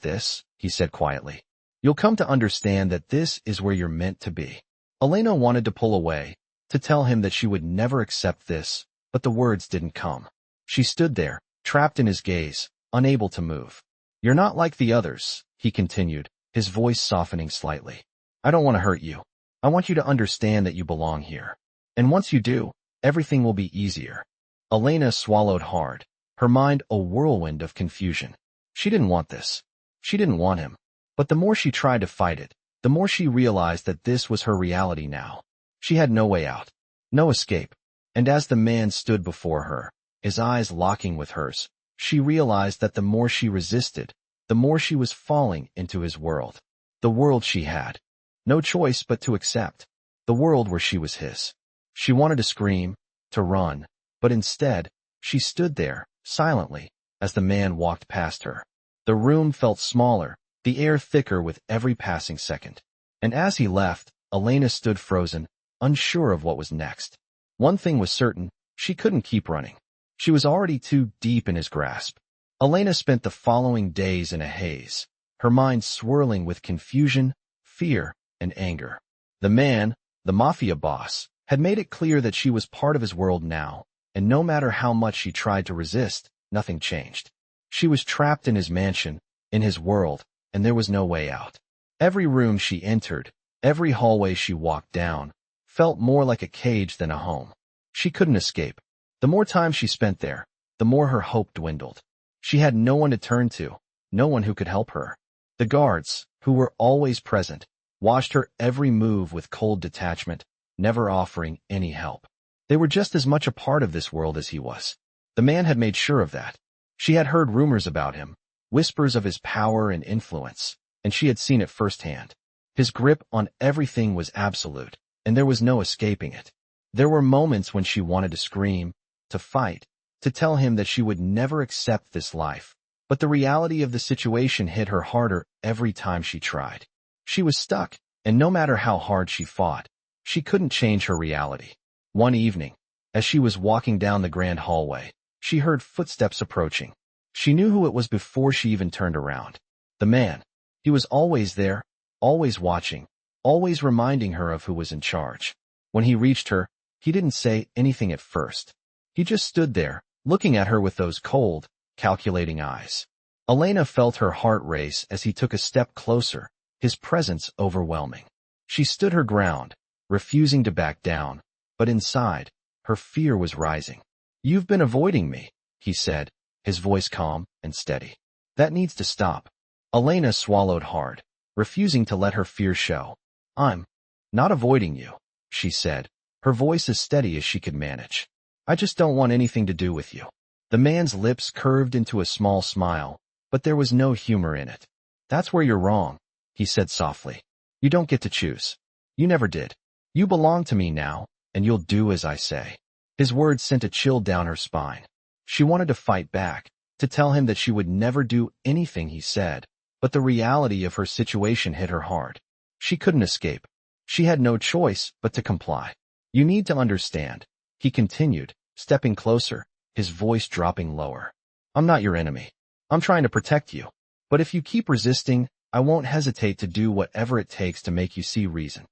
this," he said quietly. "You'll come to understand that this is where you're meant to be." Elena wanted to pull away, to tell him that she would never accept this, but the words didn't come. She stood there, trapped in his gaze, unable to move. "You're not like the others," he continued, his voice softening slightly. "I don't want to hurt you. I want you to understand that you belong here. And once you do, everything will be easier." Elena swallowed hard, her mind a whirlwind of confusion. She didn't want this. She didn't want him. But the more she tried to fight it, the more she realized that this was her reality now. She had no way out, no escape. And as the man stood before her, his eyes locking with hers, she realized that the more she resisted, the more she was falling into his world. The world she had no choice but to accept. The world where she was his. She wanted to scream, to run, but instead, she stood there, silently, as the man walked past her. The room felt smaller, the air thicker with every passing second. And as he left, Elena stood frozen, unsure of what was next. One thing was certain, she couldn't keep running. She was already too deep in his grasp. Elena spent the following days in a haze, her mind swirling with confusion, fear, and anger. The man, the Mafia boss, had made it clear that she was part of his world now, and no matter how much she tried to resist, nothing changed. She was trapped in his mansion, in his world, and there was no way out. Every room she entered, every hallway she walked down, felt more like a cage than a home. She couldn't escape. The more time she spent there, the more her hope dwindled. She had no one to turn to, no one who could help her. The guards, who were always present, watched her every move with cold detachment, never offering any help. They were just as much a part of this world as he was. The man had made sure of that. She had heard rumors about him, whispers of his power and influence, and she had seen it firsthand. His grip on everything was absolute, and there was no escaping it. There were moments when she wanted to scream, to fight, to tell him that she would never accept this life, but the reality of the situation hit her harder every time she tried. She was stuck, and no matter how hard she fought, she couldn't change her reality. One evening, as she was walking down the grand hallway, she heard footsteps approaching. She knew who it was before she even turned around. The man. He was always there, always watching, always reminding her of who was in charge. When he reached her, he didn't say anything at first. He just stood there, looking at her with those cold, calculating eyes. Elena felt her heart race as he took a step closer, his presence overwhelming. She stood her ground, refusing to back down, but inside, her fear was rising. "You've been avoiding me," he said, his voice calm and steady. "That needs to stop." Elena swallowed hard, refusing to let her fear show. "I'm not avoiding you," she said, her voice as steady as she could manage. "I just don't want anything to do with you." The man's lips curved into a small smile, but there was no humor in it. "That's where you're wrong," he said softly. "You don't get to choose. You never did. You belong to me now, and you'll do as I say." His words sent a chill down her spine. She wanted to fight back, to tell him that she would never do anything he said, but the reality of her situation hit her hard. She couldn't escape. She had no choice but to comply. "You need to understand," he continued, stepping closer, his voice dropping lower. "I'm not your enemy. I'm trying to protect you. But if you keep resisting, I won't hesitate to do whatever it takes to make you see reason."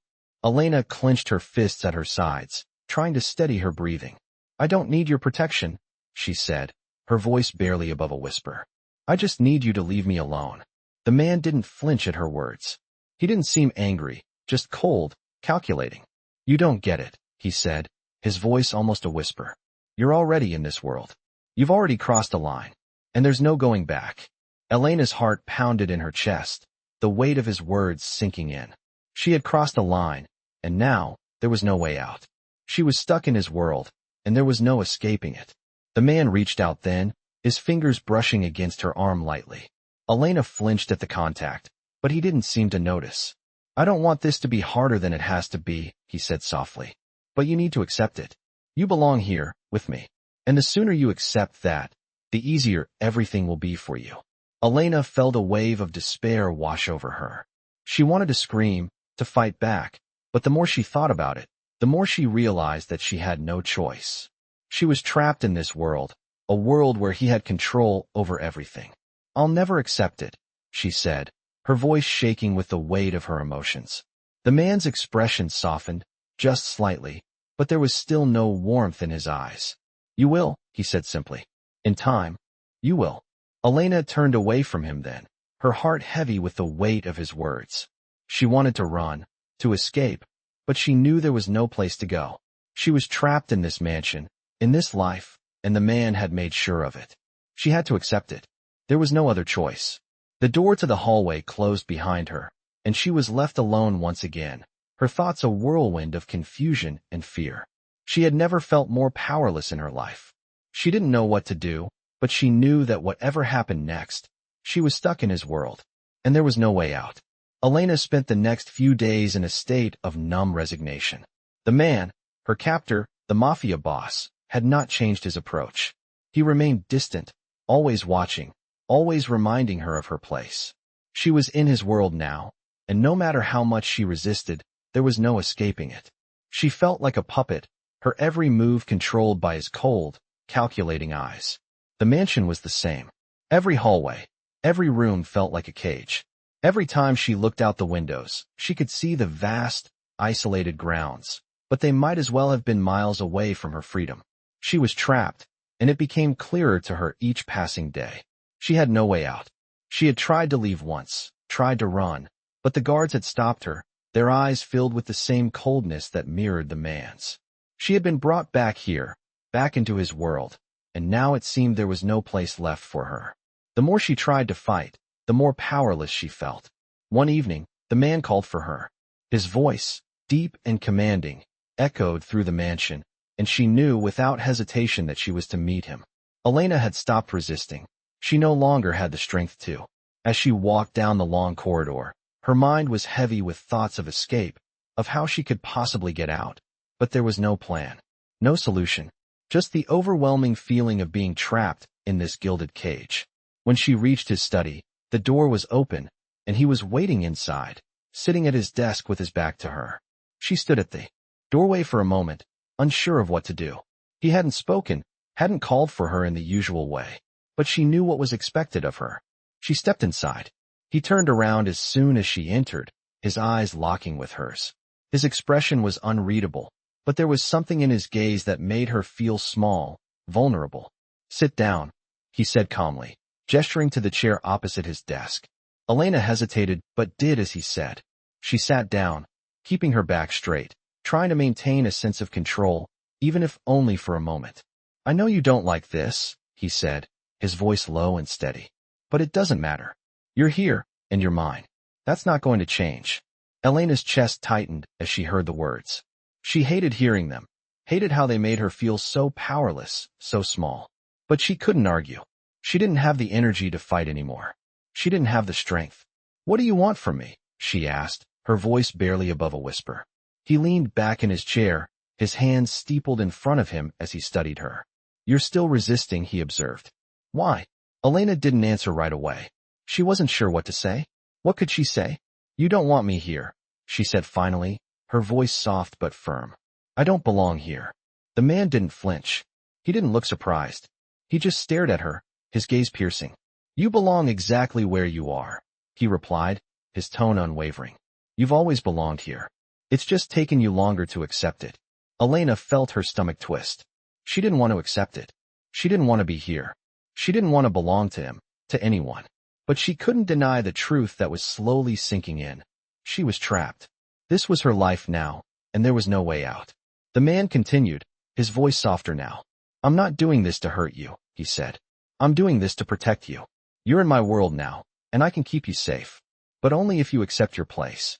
Elena clenched her fists at her sides, trying to steady her breathing. "I don't need your protection," she said, her voice barely above a whisper. "I just need you to leave me alone." The man didn't flinch at her words. He didn't seem angry, just cold, calculating. "You don't get it," he said, his voice almost a whisper. "You're already in this world. You've already crossed a line, and there's no going back." Elena's heart pounded in her chest, the weight of his words sinking in. She had crossed a line, and now there was no way out. She was stuck in his world, and there was no escaping it. The man reached out then, his fingers brushing against her arm lightly. Elena flinched at the contact, but he didn't seem to notice. "I don't want this to be harder than it has to be," he said softly. "But you need to accept it. You belong here, with me. And the sooner you accept that, the easier everything will be for you." Elena felt a wave of despair wash over her. She wanted to scream, to fight back, but the more she thought about it, the more she realized that she had no choice. She was trapped in this world, a world where he had control over everything. "I'll never accept it," she said, her voice shaking with the weight of her emotions. The man's expression softened, just slightly, but there was still no warmth in his eyes. "You will," he said simply. "In time, you will." Elena turned away from him then, her heart heavy with the weight of his words. She wanted to run, to escape, but she knew there was no place to go. She was trapped in this mansion, in this life, and the man had made sure of it. She had to accept it. There was no other choice. The door to the hallway closed behind her, and she was left alone once again, her thoughts a whirlwind of confusion and fear. She had never felt more powerless in her life. She didn't know what to do, but she knew that whatever happened next, she was stuck in his world, and there was no way out. Elena spent the next few days in a state of numb resignation. The man, her captor, the Mafia boss, had not changed his approach. He remained distant, always watching, always reminding her of her place. She was in his world now, and no matter how much she resisted, there was no escaping it. She felt like a puppet, her every move controlled by his cold, calculating eyes. The mansion was the same. Every hallway, every room felt like a cage. Every time she looked out the windows, she could see the vast, isolated grounds, but they might as well have been miles away from her freedom. She was trapped, and it became clearer to her each passing day. She had no way out. She had tried to leave once, tried to run, but the guards had stopped her, their eyes filled with the same coldness that mirrored the man's. She had been brought back here, back into his world, and now it seemed there was no place left for her. The more she tried to fight, the more powerless she felt. One evening, the man called for her. His voice, deep and commanding, echoed through the mansion, and she knew without hesitation that she was to meet him. Elena had stopped resisting. She no longer had the strength to. As she walked down the long corridor, her mind was heavy with thoughts of escape, of how she could possibly get out. But there was no plan, no solution, just the overwhelming feeling of being trapped in this gilded cage. When she reached his study, the door was open, and he was waiting inside, sitting at his desk with his back to her. She stood at the doorway for a moment, unsure of what to do. He hadn't spoken, hadn't called for her in the usual way, but she knew what was expected of her. She stepped inside. He turned around as soon as she entered, his eyes locking with hers. His expression was unreadable, but there was something in his gaze that made her feel small, vulnerable. "Sit down," he said calmly, gesturing to the chair opposite his desk. Elena hesitated, but did as he said. She sat down, keeping her back straight, trying to maintain a sense of control, even if only for a moment. "I know you don't like this," he said, his voice low and steady. "But it doesn't matter. You're here, and you're mine. That's not going to change." Elena's chest tightened as she heard the words. She hated hearing them, hated how they made her feel so powerless, so small. But she couldn't argue. She didn't have the energy to fight anymore. She didn't have the strength. "What do you want from me?" she asked, her voice barely above a whisper. He leaned back in his chair, his hands steepled in front of him as he studied her. "You're still resisting," he observed. "Why?" Elena didn't answer right away. She wasn't sure what to say. What could she say? "You don't want me here," she said finally, her voice soft but firm. "I don't belong here." The man didn't flinch. He didn't look surprised. He just stared at her, his gaze piercing. "You belong exactly where you are," he replied, his tone unwavering. "You've always belonged here. It's just taken you longer to accept it." Elena felt her stomach twist. She didn't want to accept it. She didn't want to be here. She didn't want to belong to him, to anyone. But she couldn't deny the truth that was slowly sinking in. She was trapped. This was her life now, and there was no way out. The man continued, his voice softer now. "I'm not doing this to hurt you," he said. "I'm doing this to protect you. You're in my world now, and I can keep you safe. But only if you accept your place."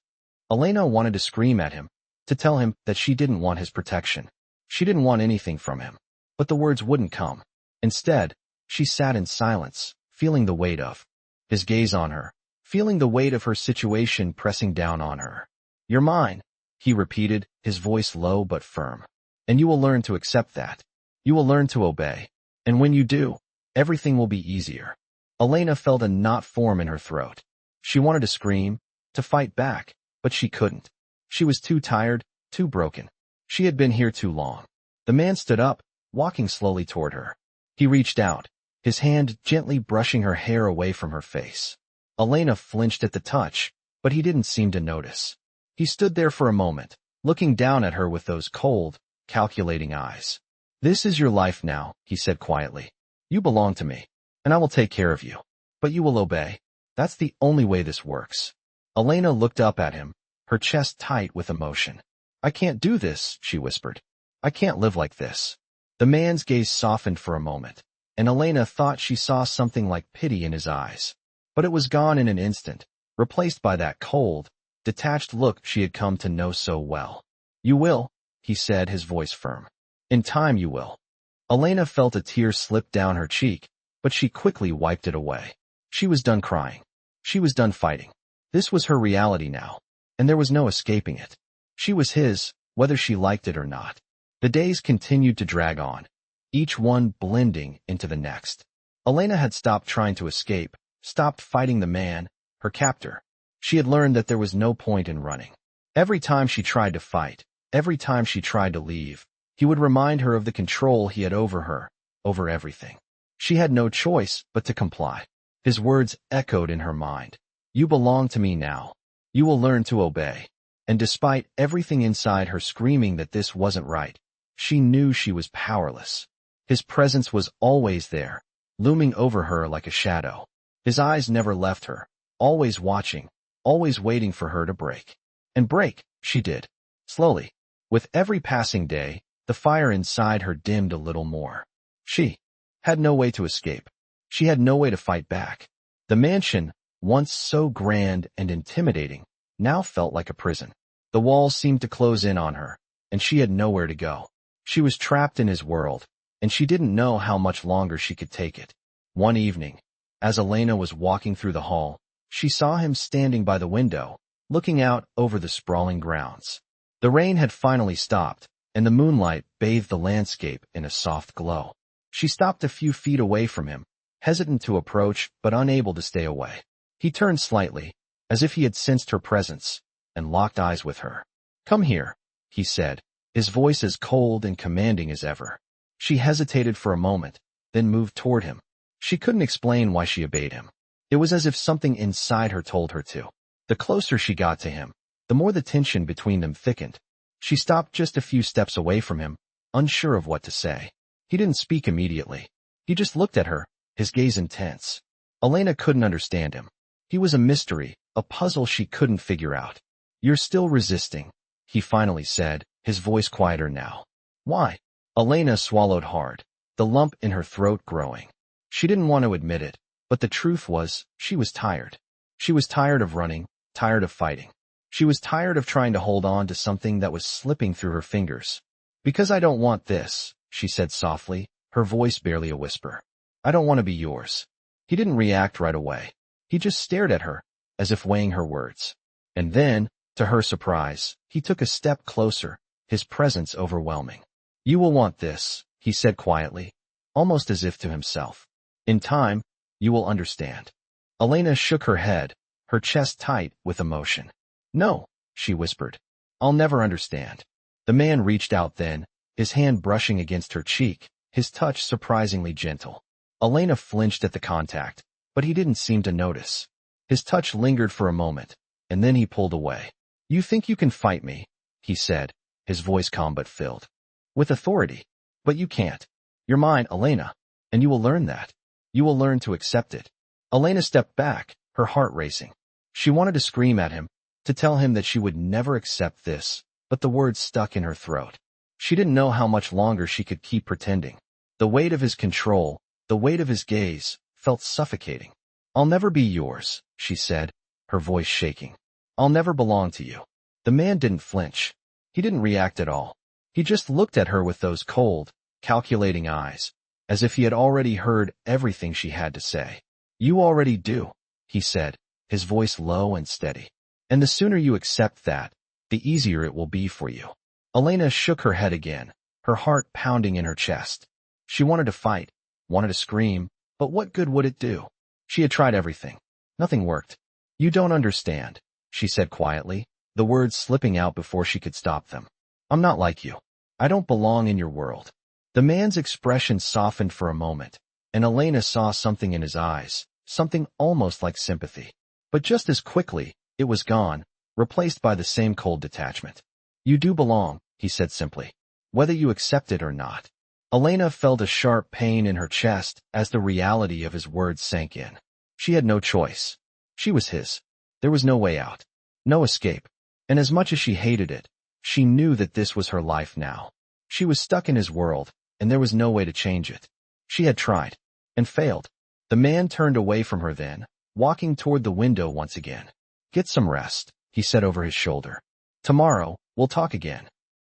Elena wanted to scream at him, to tell him that she didn't want his protection. She didn't want anything from him. But the words wouldn't come. Instead, she sat in silence, feeling the weight of his gaze on her, feeling the weight of her situation pressing down on her. "You're mine," he repeated, his voice low but firm. "And you will learn to accept that. You will learn to obey. And when you do, everything will be easier." Elena felt a knot form in her throat. She wanted to scream, to fight back, but she couldn't. She was too tired, too broken. She had been here too long. The man stood up, walking slowly toward her. He reached out, his hand gently brushing her hair away from her face. Elena flinched at the touch, but he didn't seem to notice. He stood there for a moment, looking down at her with those cold, calculating eyes. "This is your life now," he said quietly. "You belong to me, and I will take care of you. But you will obey. That's the only way this works." Elena looked up at him, her chest tight with emotion. "I can't do this," she whispered. "I can't live like this." The man's gaze softened for a moment, and Elena thought she saw something like pity in his eyes. But it was gone in an instant, replaced by that cold, detached look she had come to know so well. "You will," he said, his voice firm. "In time you will." Elena felt a tear slip down her cheek, but she quickly wiped it away. She was done crying. She was done fighting. This was her reality now, and there was no escaping it. She was his, whether she liked it or not. The days continued to drag on, each one blending into the next. Elena had stopped trying to escape, stopped fighting the man, her captor. She had learned that there was no point in running. Every time she tried to fight, every time she tried to leave, he would remind her of the control he had over her, over everything. She had no choice but to comply. His words echoed in her mind. "You belong to me now. You will learn to obey." And despite everything inside her screaming that this wasn't right, she knew she was powerless. His presence was always there, looming over her like a shadow. His eyes never left her, always watching, always waiting for her to break. And break, she did. Slowly. With every passing day, The fire inside her dimmed a little more. She had no way to escape. She had no way to fight back. The mansion, once so grand and intimidating, now felt like a prison. The walls seemed to close in on her, and she had nowhere to go. She was trapped in his world, and she didn't know how much longer she could take it. One evening, as Elena was walking through the hall, she saw him standing by the window, looking out over the sprawling grounds. The rain had finally stopped, and the moonlight bathed the landscape in a soft glow. She stopped a few feet away from him, hesitant to approach but unable to stay away. He turned slightly, as if he had sensed her presence, and locked eyes with her. "Come here," he said, his voice as cold and commanding as ever. She hesitated for a moment, then moved toward him. She couldn't explain why she obeyed him. It was as if something inside her told her to. The closer she got to him, the more the tension between them thickened. She stopped just a few steps away from him, unsure of what to say. He didn't speak immediately. He just looked at her, his gaze intense. Elena couldn't understand him. He was a mystery, a puzzle she couldn't figure out. "You're still resisting," he finally said, his voice quieter now. "Why?" Elena swallowed hard, the lump in her throat growing. She didn't want to admit it, but the truth was, she was tired. She was tired of running, tired of fighting. She was tired of trying to hold on to something that was slipping through her fingers. "Because I don't want this," she said softly, her voice barely a whisper. "I don't want to be yours." He didn't react right away. He just stared at her, as if weighing her words. And then, to her surprise, he took a step closer, his presence overwhelming. "You will want this," he said quietly, almost as if to himself. "In time, you will understand." Elena shook her head, her chest tight with emotion. "No," she whispered. "I'll never understand." The man reached out then, his hand brushing against her cheek, his touch surprisingly gentle. Elena flinched at the contact, but he didn't seem to notice. His touch lingered for a moment, and then he pulled away. "You think you can fight me," he said, his voice calm but filled with authority. "But you can't. You're mine, Elena, and you will learn that. You will learn to accept it." Elena stepped back, her heart racing. She wanted to scream at him, to tell him that she would never accept this, but the words stuck in her throat. She didn't know how much longer she could keep pretending. The weight of his control, the weight of his gaze, felt suffocating. "I'll never be yours," she said, her voice shaking. "I'll never belong to you." The man didn't flinch. He didn't react at all. He just looked at her with those cold, calculating eyes, as if he had already heard everything she had to say. "You already do," he said, his voice low and steady. "And the sooner you accept that, the easier it will be for you." Elena shook her head again, her heart pounding in her chest. She wanted to fight, wanted to scream, but what good would it do? She had tried everything. Nothing worked. "You don't understand," she said quietly, the words slipping out before she could stop them. "I'm not like you. I don't belong in your world." The man's expression softened for a moment, and Elena saw something in his eyes, something almost like sympathy. But just as quickly, it was gone, replaced by the same cold detachment. "You do belong," he said simply, "whether you accept it or not." Elena felt a sharp pain in her chest as the reality of his words sank in. She had no choice. She was his. There was no way out. No escape. And as much as she hated it, she knew that this was her life now. She was stuck in his world, and there was no way to change it. She had tried, and failed. The man turned away from her then, walking toward the window once again. "Get some rest," he said over his shoulder. "Tomorrow, we'll talk again."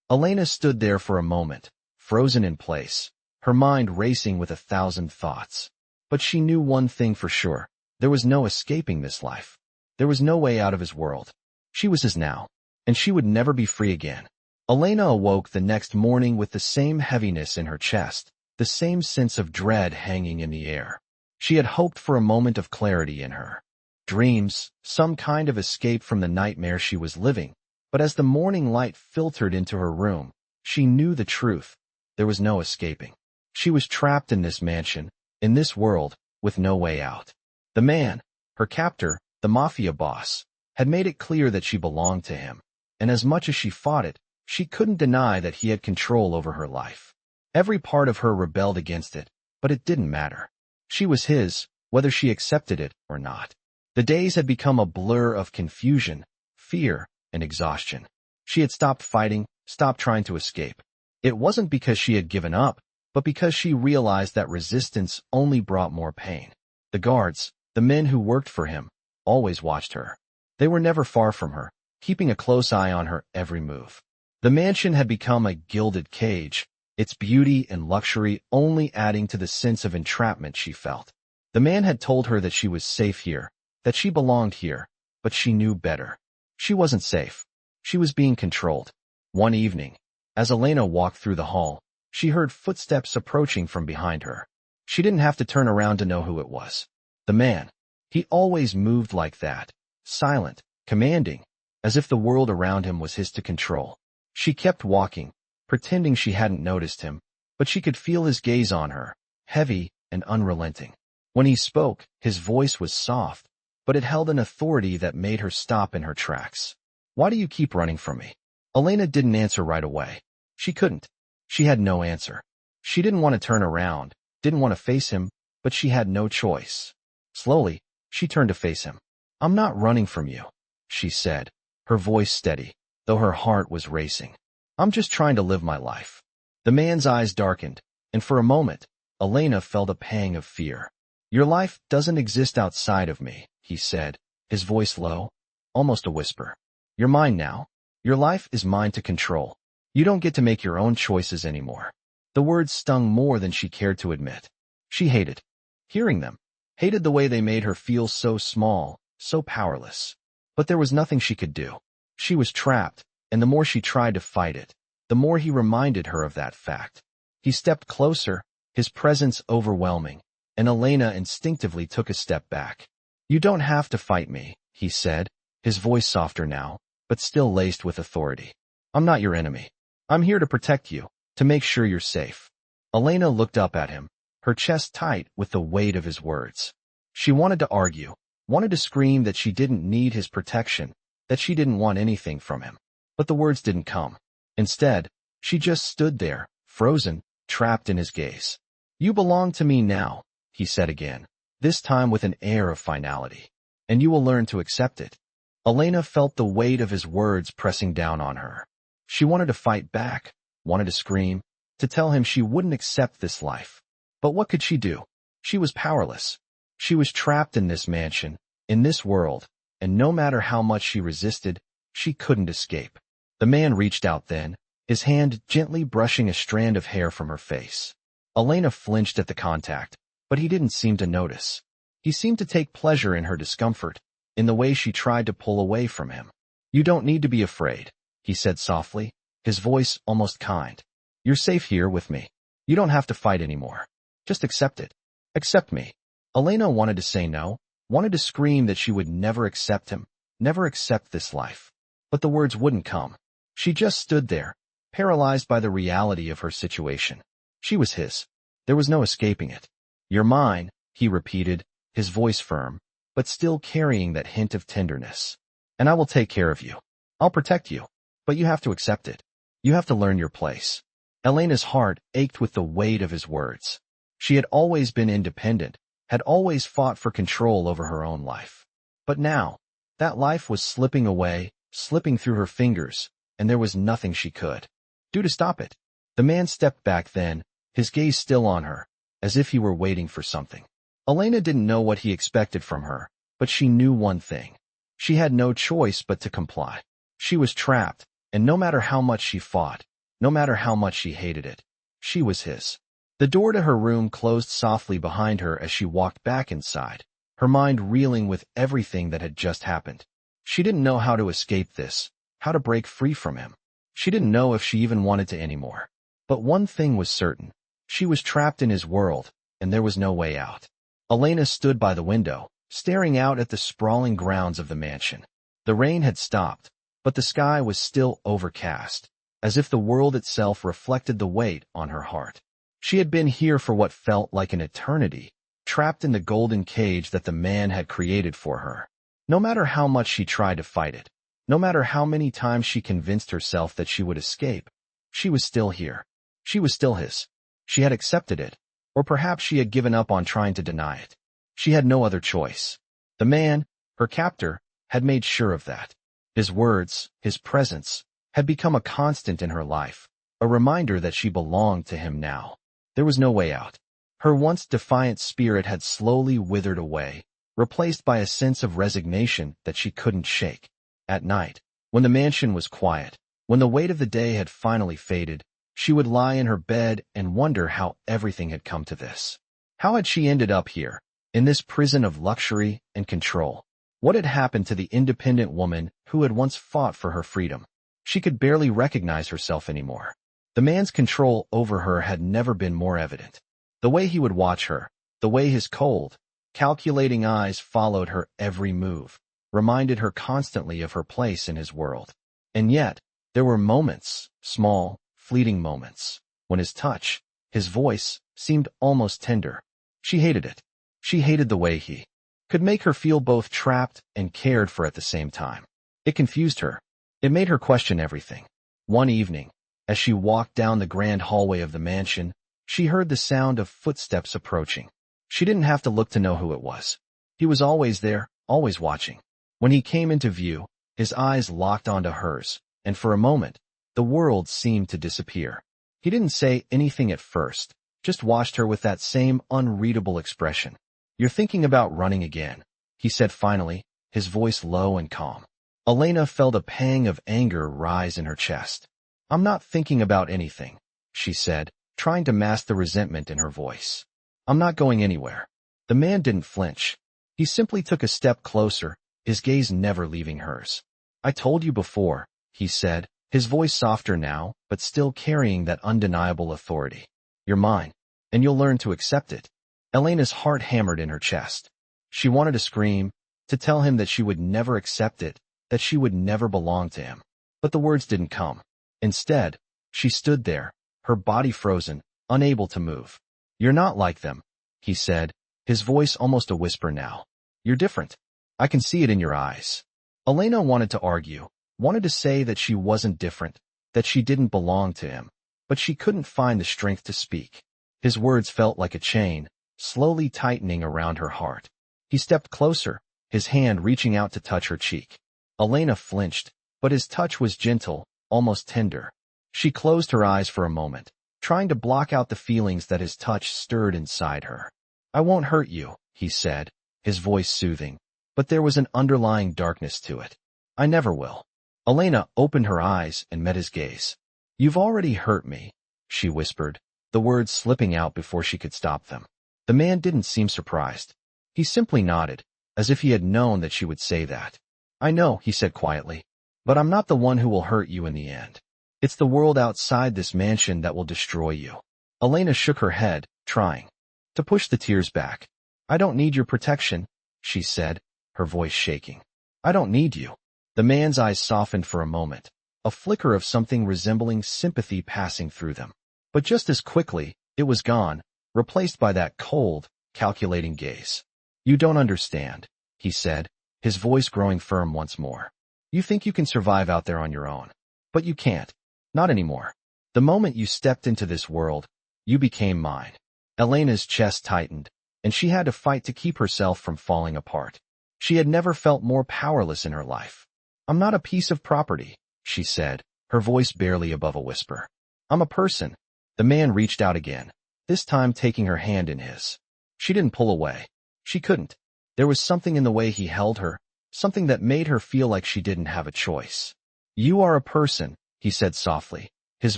Elena stood there for a moment, frozen in place, her mind racing with 1,000 thoughts. But she knew one thing for sure. There was no escaping this life. There was no way out of his world. She was his now, and she would never be free again. Elena awoke the next morning with the same heaviness in her chest, the same sense of dread hanging in the air. She had hoped for a moment of clarity in her dreams, some kind of escape from the nightmare she was living, but as the morning light filtered into her room, she knew the truth. There was no escaping. She was trapped in this mansion, in this world, with no way out. The man, her captor, the Mafia boss, had made it clear that she belonged to him, and as much as she fought it, she couldn't deny that he had control over her life. Every part of her rebelled against it, but it didn't matter. She was his, whether she accepted it or not. The days had become a blur of confusion, fear, and exhaustion. She had stopped fighting, stopped trying to escape. It wasn't because she had given up, but because she realized that resistance only brought more pain. The guards, the men who worked for him, always watched her. They were never far from her, keeping a close eye on her every move. The mansion had become a gilded cage, its beauty and luxury only adding to the sense of entrapment she felt. The man had told her that she was safe here, that she belonged here, but she knew better. She wasn't safe. She was being controlled. One evening, as Elena walked through the hall, she heard footsteps approaching from behind her. She didn't have to turn around to know who it was. The man. He always moved like that, silent, commanding, as if the world around him was his to control. She kept walking, pretending she hadn't noticed him, but she could feel his gaze on her, heavy and unrelenting. When he spoke, his voice was soft, but it held an authority that made her stop in her tracks. "Why do you keep running from me?" Elena didn't answer right away. She couldn't. She had no answer. She didn't want to turn around, didn't want to face him, but she had no choice. Slowly, she turned to face him. "I'm not running from you," she said, her voice steady, though her heart was racing. "I'm just trying to live my life." The man's eyes darkened, and for a moment, Elena felt a pang of fear. "Your life doesn't exist outside of me," he said, his voice low, almost a whisper. "You're mine now. Your life is mine to control. You don't get to make your own choices anymore." The words stung more than she cared to admit. She hated hearing them, hated the way they made her feel so small, so powerless. But there was nothing she could do. She was trapped, and the more she tried to fight it, the more he reminded her of that fact. He stepped closer, his presence overwhelming, and Elena instinctively took a step back. "You don't have to fight me," he said, his voice softer now, but still laced with authority. "I'm not your enemy. I'm here to protect you, to make sure you're safe." Elena looked up at him, her chest tight with the weight of his words. She wanted to argue, wanted to scream that she didn't need his protection, that she didn't want anything from him. But the words didn't come. Instead, she just stood there, frozen, trapped in his gaze. "You belong to me now," he said again, this time with an air of finality. "And you will learn to accept it." Elena felt the weight of his words pressing down on her. She wanted to fight back, wanted to scream, to tell him she wouldn't accept this life. But what could she do? She was powerless. She was trapped in this mansion, in this world, and no matter how much she resisted, she couldn't escape. The man reached out then, his hand gently brushing a strand of hair from her face. Elena flinched at the contact, but he didn't seem to notice. He seemed to take pleasure in her discomfort, in the way she tried to pull away from him. "You don't need to be afraid," he said softly, his voice almost kind. "You're safe here with me. You don't have to fight anymore. Just accept it. Accept me." Elena wanted to say no, wanted to scream that she would never accept him, never accept this life. But the words wouldn't come. She just stood there, paralyzed by the reality of her situation. She was his. There was no escaping it. "You're mine," he repeated, his voice firm, but still carrying that hint of tenderness. "And I will take care of you. I'll protect you. But you have to accept it. You have to learn your place." Elena's heart ached with the weight of his words. She had always been independent, had always fought for control over her own life. But now, that life was slipping away, slipping through her fingers, and there was nothing she could do to stop it. The man stepped back then, his gaze still on her, as if he were waiting for something. Elena didn't know what he expected from her, but she knew one thing. She had no choice but to comply. She was trapped, and no matter how much she fought, no matter how much she hated it, she was his. The door to her room closed softly behind her as she walked back inside, her mind reeling with everything that had just happened. She didn't know how to escape this, how to break free from him. She didn't know if she even wanted to anymore. But one thing was certain. She was trapped in his world, and there was no way out. Elena stood by the window, staring out at the sprawling grounds of the mansion. The rain had stopped, but the sky was still overcast, as if the world itself reflected the weight on her heart. She had been here for what felt like an eternity, trapped in the golden cage that the man had created for her. No matter how much she tried to fight it, no matter how many times she convinced herself that she would escape, she was still here. She was still his. She had accepted it, or perhaps she had given up on trying to deny it. She had no other choice. The man, her captor, had made sure of that. His words, his presence, had become a constant in her life, a reminder that she belonged to him now. There was no way out. Her once defiant spirit had slowly withered away, replaced by a sense of resignation that she couldn't shake. At night, when the mansion was quiet, when the weight of the day had finally faded, she would lie in her bed and wonder how everything had come to this. How had she ended up here, in this prison of luxury and control? What had happened to the independent woman who had once fought for her freedom? She could barely recognize herself anymore. The man's control over her had never been more evident. The way he would watch her, the way his cold, calculating eyes followed her every move, reminded her constantly of her place in his world. And yet, there were moments, small, fleeting moments, when his touch, his voice, seemed almost tender. She hated it. She hated the way he could make her feel both trapped and cared for at the same time. It confused her. It made her question everything. One evening, as she walked down the grand hallway of the mansion, she heard the sound of footsteps approaching. She didn't have to look to know who it was. He was always there, always watching. When he came into view, his eyes locked onto hers, and for a moment, the world seemed to disappear. He didn't say anything at first, just watched her with that same unreadable expression. "You're thinking about running again," he said finally, his voice low and calm. Elena felt a pang of anger rise in her chest. "I'm not thinking about anything," she said, trying to mask the resentment in her voice. "I'm not going anywhere." The man didn't flinch. He simply took a step closer, his gaze never leaving hers. "I told you before," he said, his voice softer now, but still carrying that undeniable authority. "You're mine, and you'll learn to accept it." Elena's heart hammered in her chest. She wanted to scream, to tell him that she would never accept it, that she would never belong to him. But the words didn't come. Instead, she stood there, her body frozen, unable to move. "You're not like them," he said, his voice almost a whisper now. "You're different. I can see it in your eyes." Elena wanted to argue, wanted to say that she wasn't different, that she didn't belong to him, but she couldn't find the strength to speak. His words felt like a chain, slowly tightening around her heart. He stepped closer, his hand reaching out to touch her cheek. Elena flinched, but his touch was gentle, almost tender. She closed her eyes for a moment, trying to block out the feelings that his touch stirred inside her. "I won't hurt you," he said, his voice soothing, but there was an underlying darkness to it. "I never will." Elena opened her eyes and met his gaze. "You've already hurt me," she whispered, the words slipping out before she could stop them. The man didn't seem surprised. He simply nodded, as if he had known that she would say that. "I know," he said quietly, "but I'm not the one who will hurt you in the end. It's the world outside this mansion that will destroy you." Elena shook her head, trying to push the tears back. "I don't need your protection," she said, her voice shaking. "I don't need you." The man's eyes softened for a moment, a flicker of something resembling sympathy passing through them. But just as quickly, it was gone, replaced by that cold, calculating gaze. "You don't understand," he said, his voice growing firm once more. "You think you can survive out there on your own. But you can't. Not anymore. The moment you stepped into this world, you became mine." Elena's chest tightened, and she had to fight to keep herself from falling apart. She had never felt more powerless in her life. "I'm not a piece of property," she said, her voice barely above a whisper. "I'm a person." The man reached out again, this time taking her hand in his. She didn't pull away. She couldn't. There was something in the way he held her, something that made her feel like she didn't have a choice. "You are a person," he said softly, his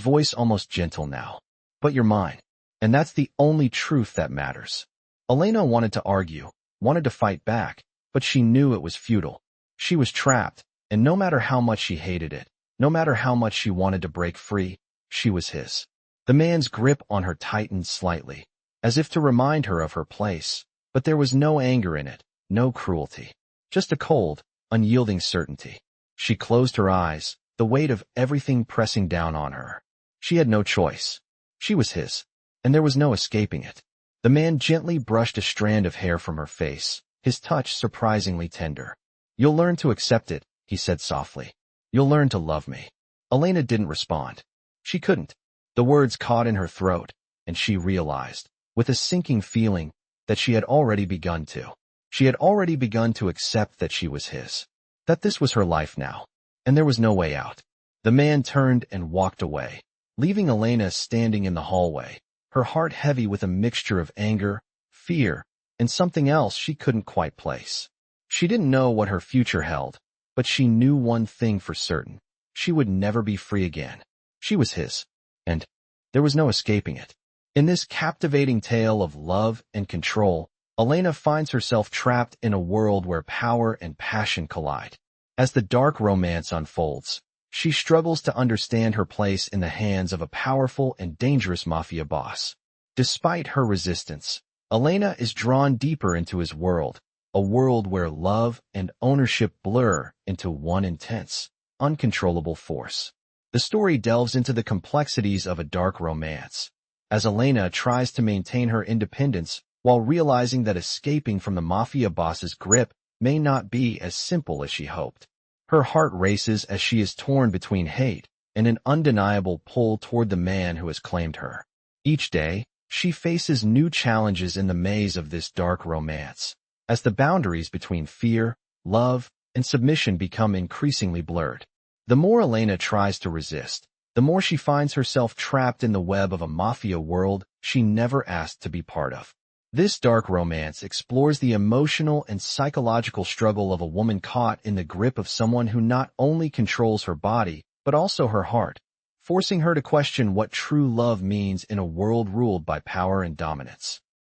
voice almost gentle now. "But you're mine. And that's the only truth that matters." Elena wanted to argue, wanted to fight back, but she knew it was futile. She was trapped, and no matter how much she hated it, no matter how much she wanted to break free, she was his. The man's grip on her tightened slightly, as if to remind her of her place, but there was no anger in it, no cruelty, just a cold, unyielding certainty. She closed her eyes, the weight of everything pressing down on her. She had no choice. She was his, and there was no escaping it. The man gently brushed a strand of hair from her face, his touch surprisingly tender. "You'll learn to accept it," he said softly. "You'll learn to love me." Elena didn't respond. She couldn't. The words caught in her throat, and she realized, with a sinking feeling, that she had already begun to. She had already begun to accept that she was his. That this was her life now, and there was no way out. The man turned and walked away, leaving Elena standing in the hallway, her heart heavy with a mixture of anger, fear, and something else she couldn't quite place. She didn't know what her future held, but she knew one thing for certain. She would never be free again. She was his, and there was no escaping it. In this captivating tale of love and control, Elena finds herself trapped in a world where power and passion collide. As the dark romance unfolds, she struggles to understand her place in the hands of a powerful and dangerous mafia boss. Despite her resistance, Elena is drawn deeper into his world, a world where love and ownership blur into one intense, uncontrollable force. The story delves into the complexities of a dark romance, as Elena tries to maintain her independence while realizing that escaping from the mafia boss's grip may not be as simple as she hoped. Her heart races as she is torn between hate and an undeniable pull toward the man who has claimed her. Each day, she faces new challenges in the maze of this dark romance, as the boundaries between fear, love, and submission become increasingly blurred. The more Elena tries to resist, the more she finds herself trapped in the web of a mafia world she never asked to be part of. This dark romance explores the emotional and psychological struggle of a woman caught in the grip of someone who not only controls her body, but also her heart, forcing her to question what true love means in a world ruled by power and dominance.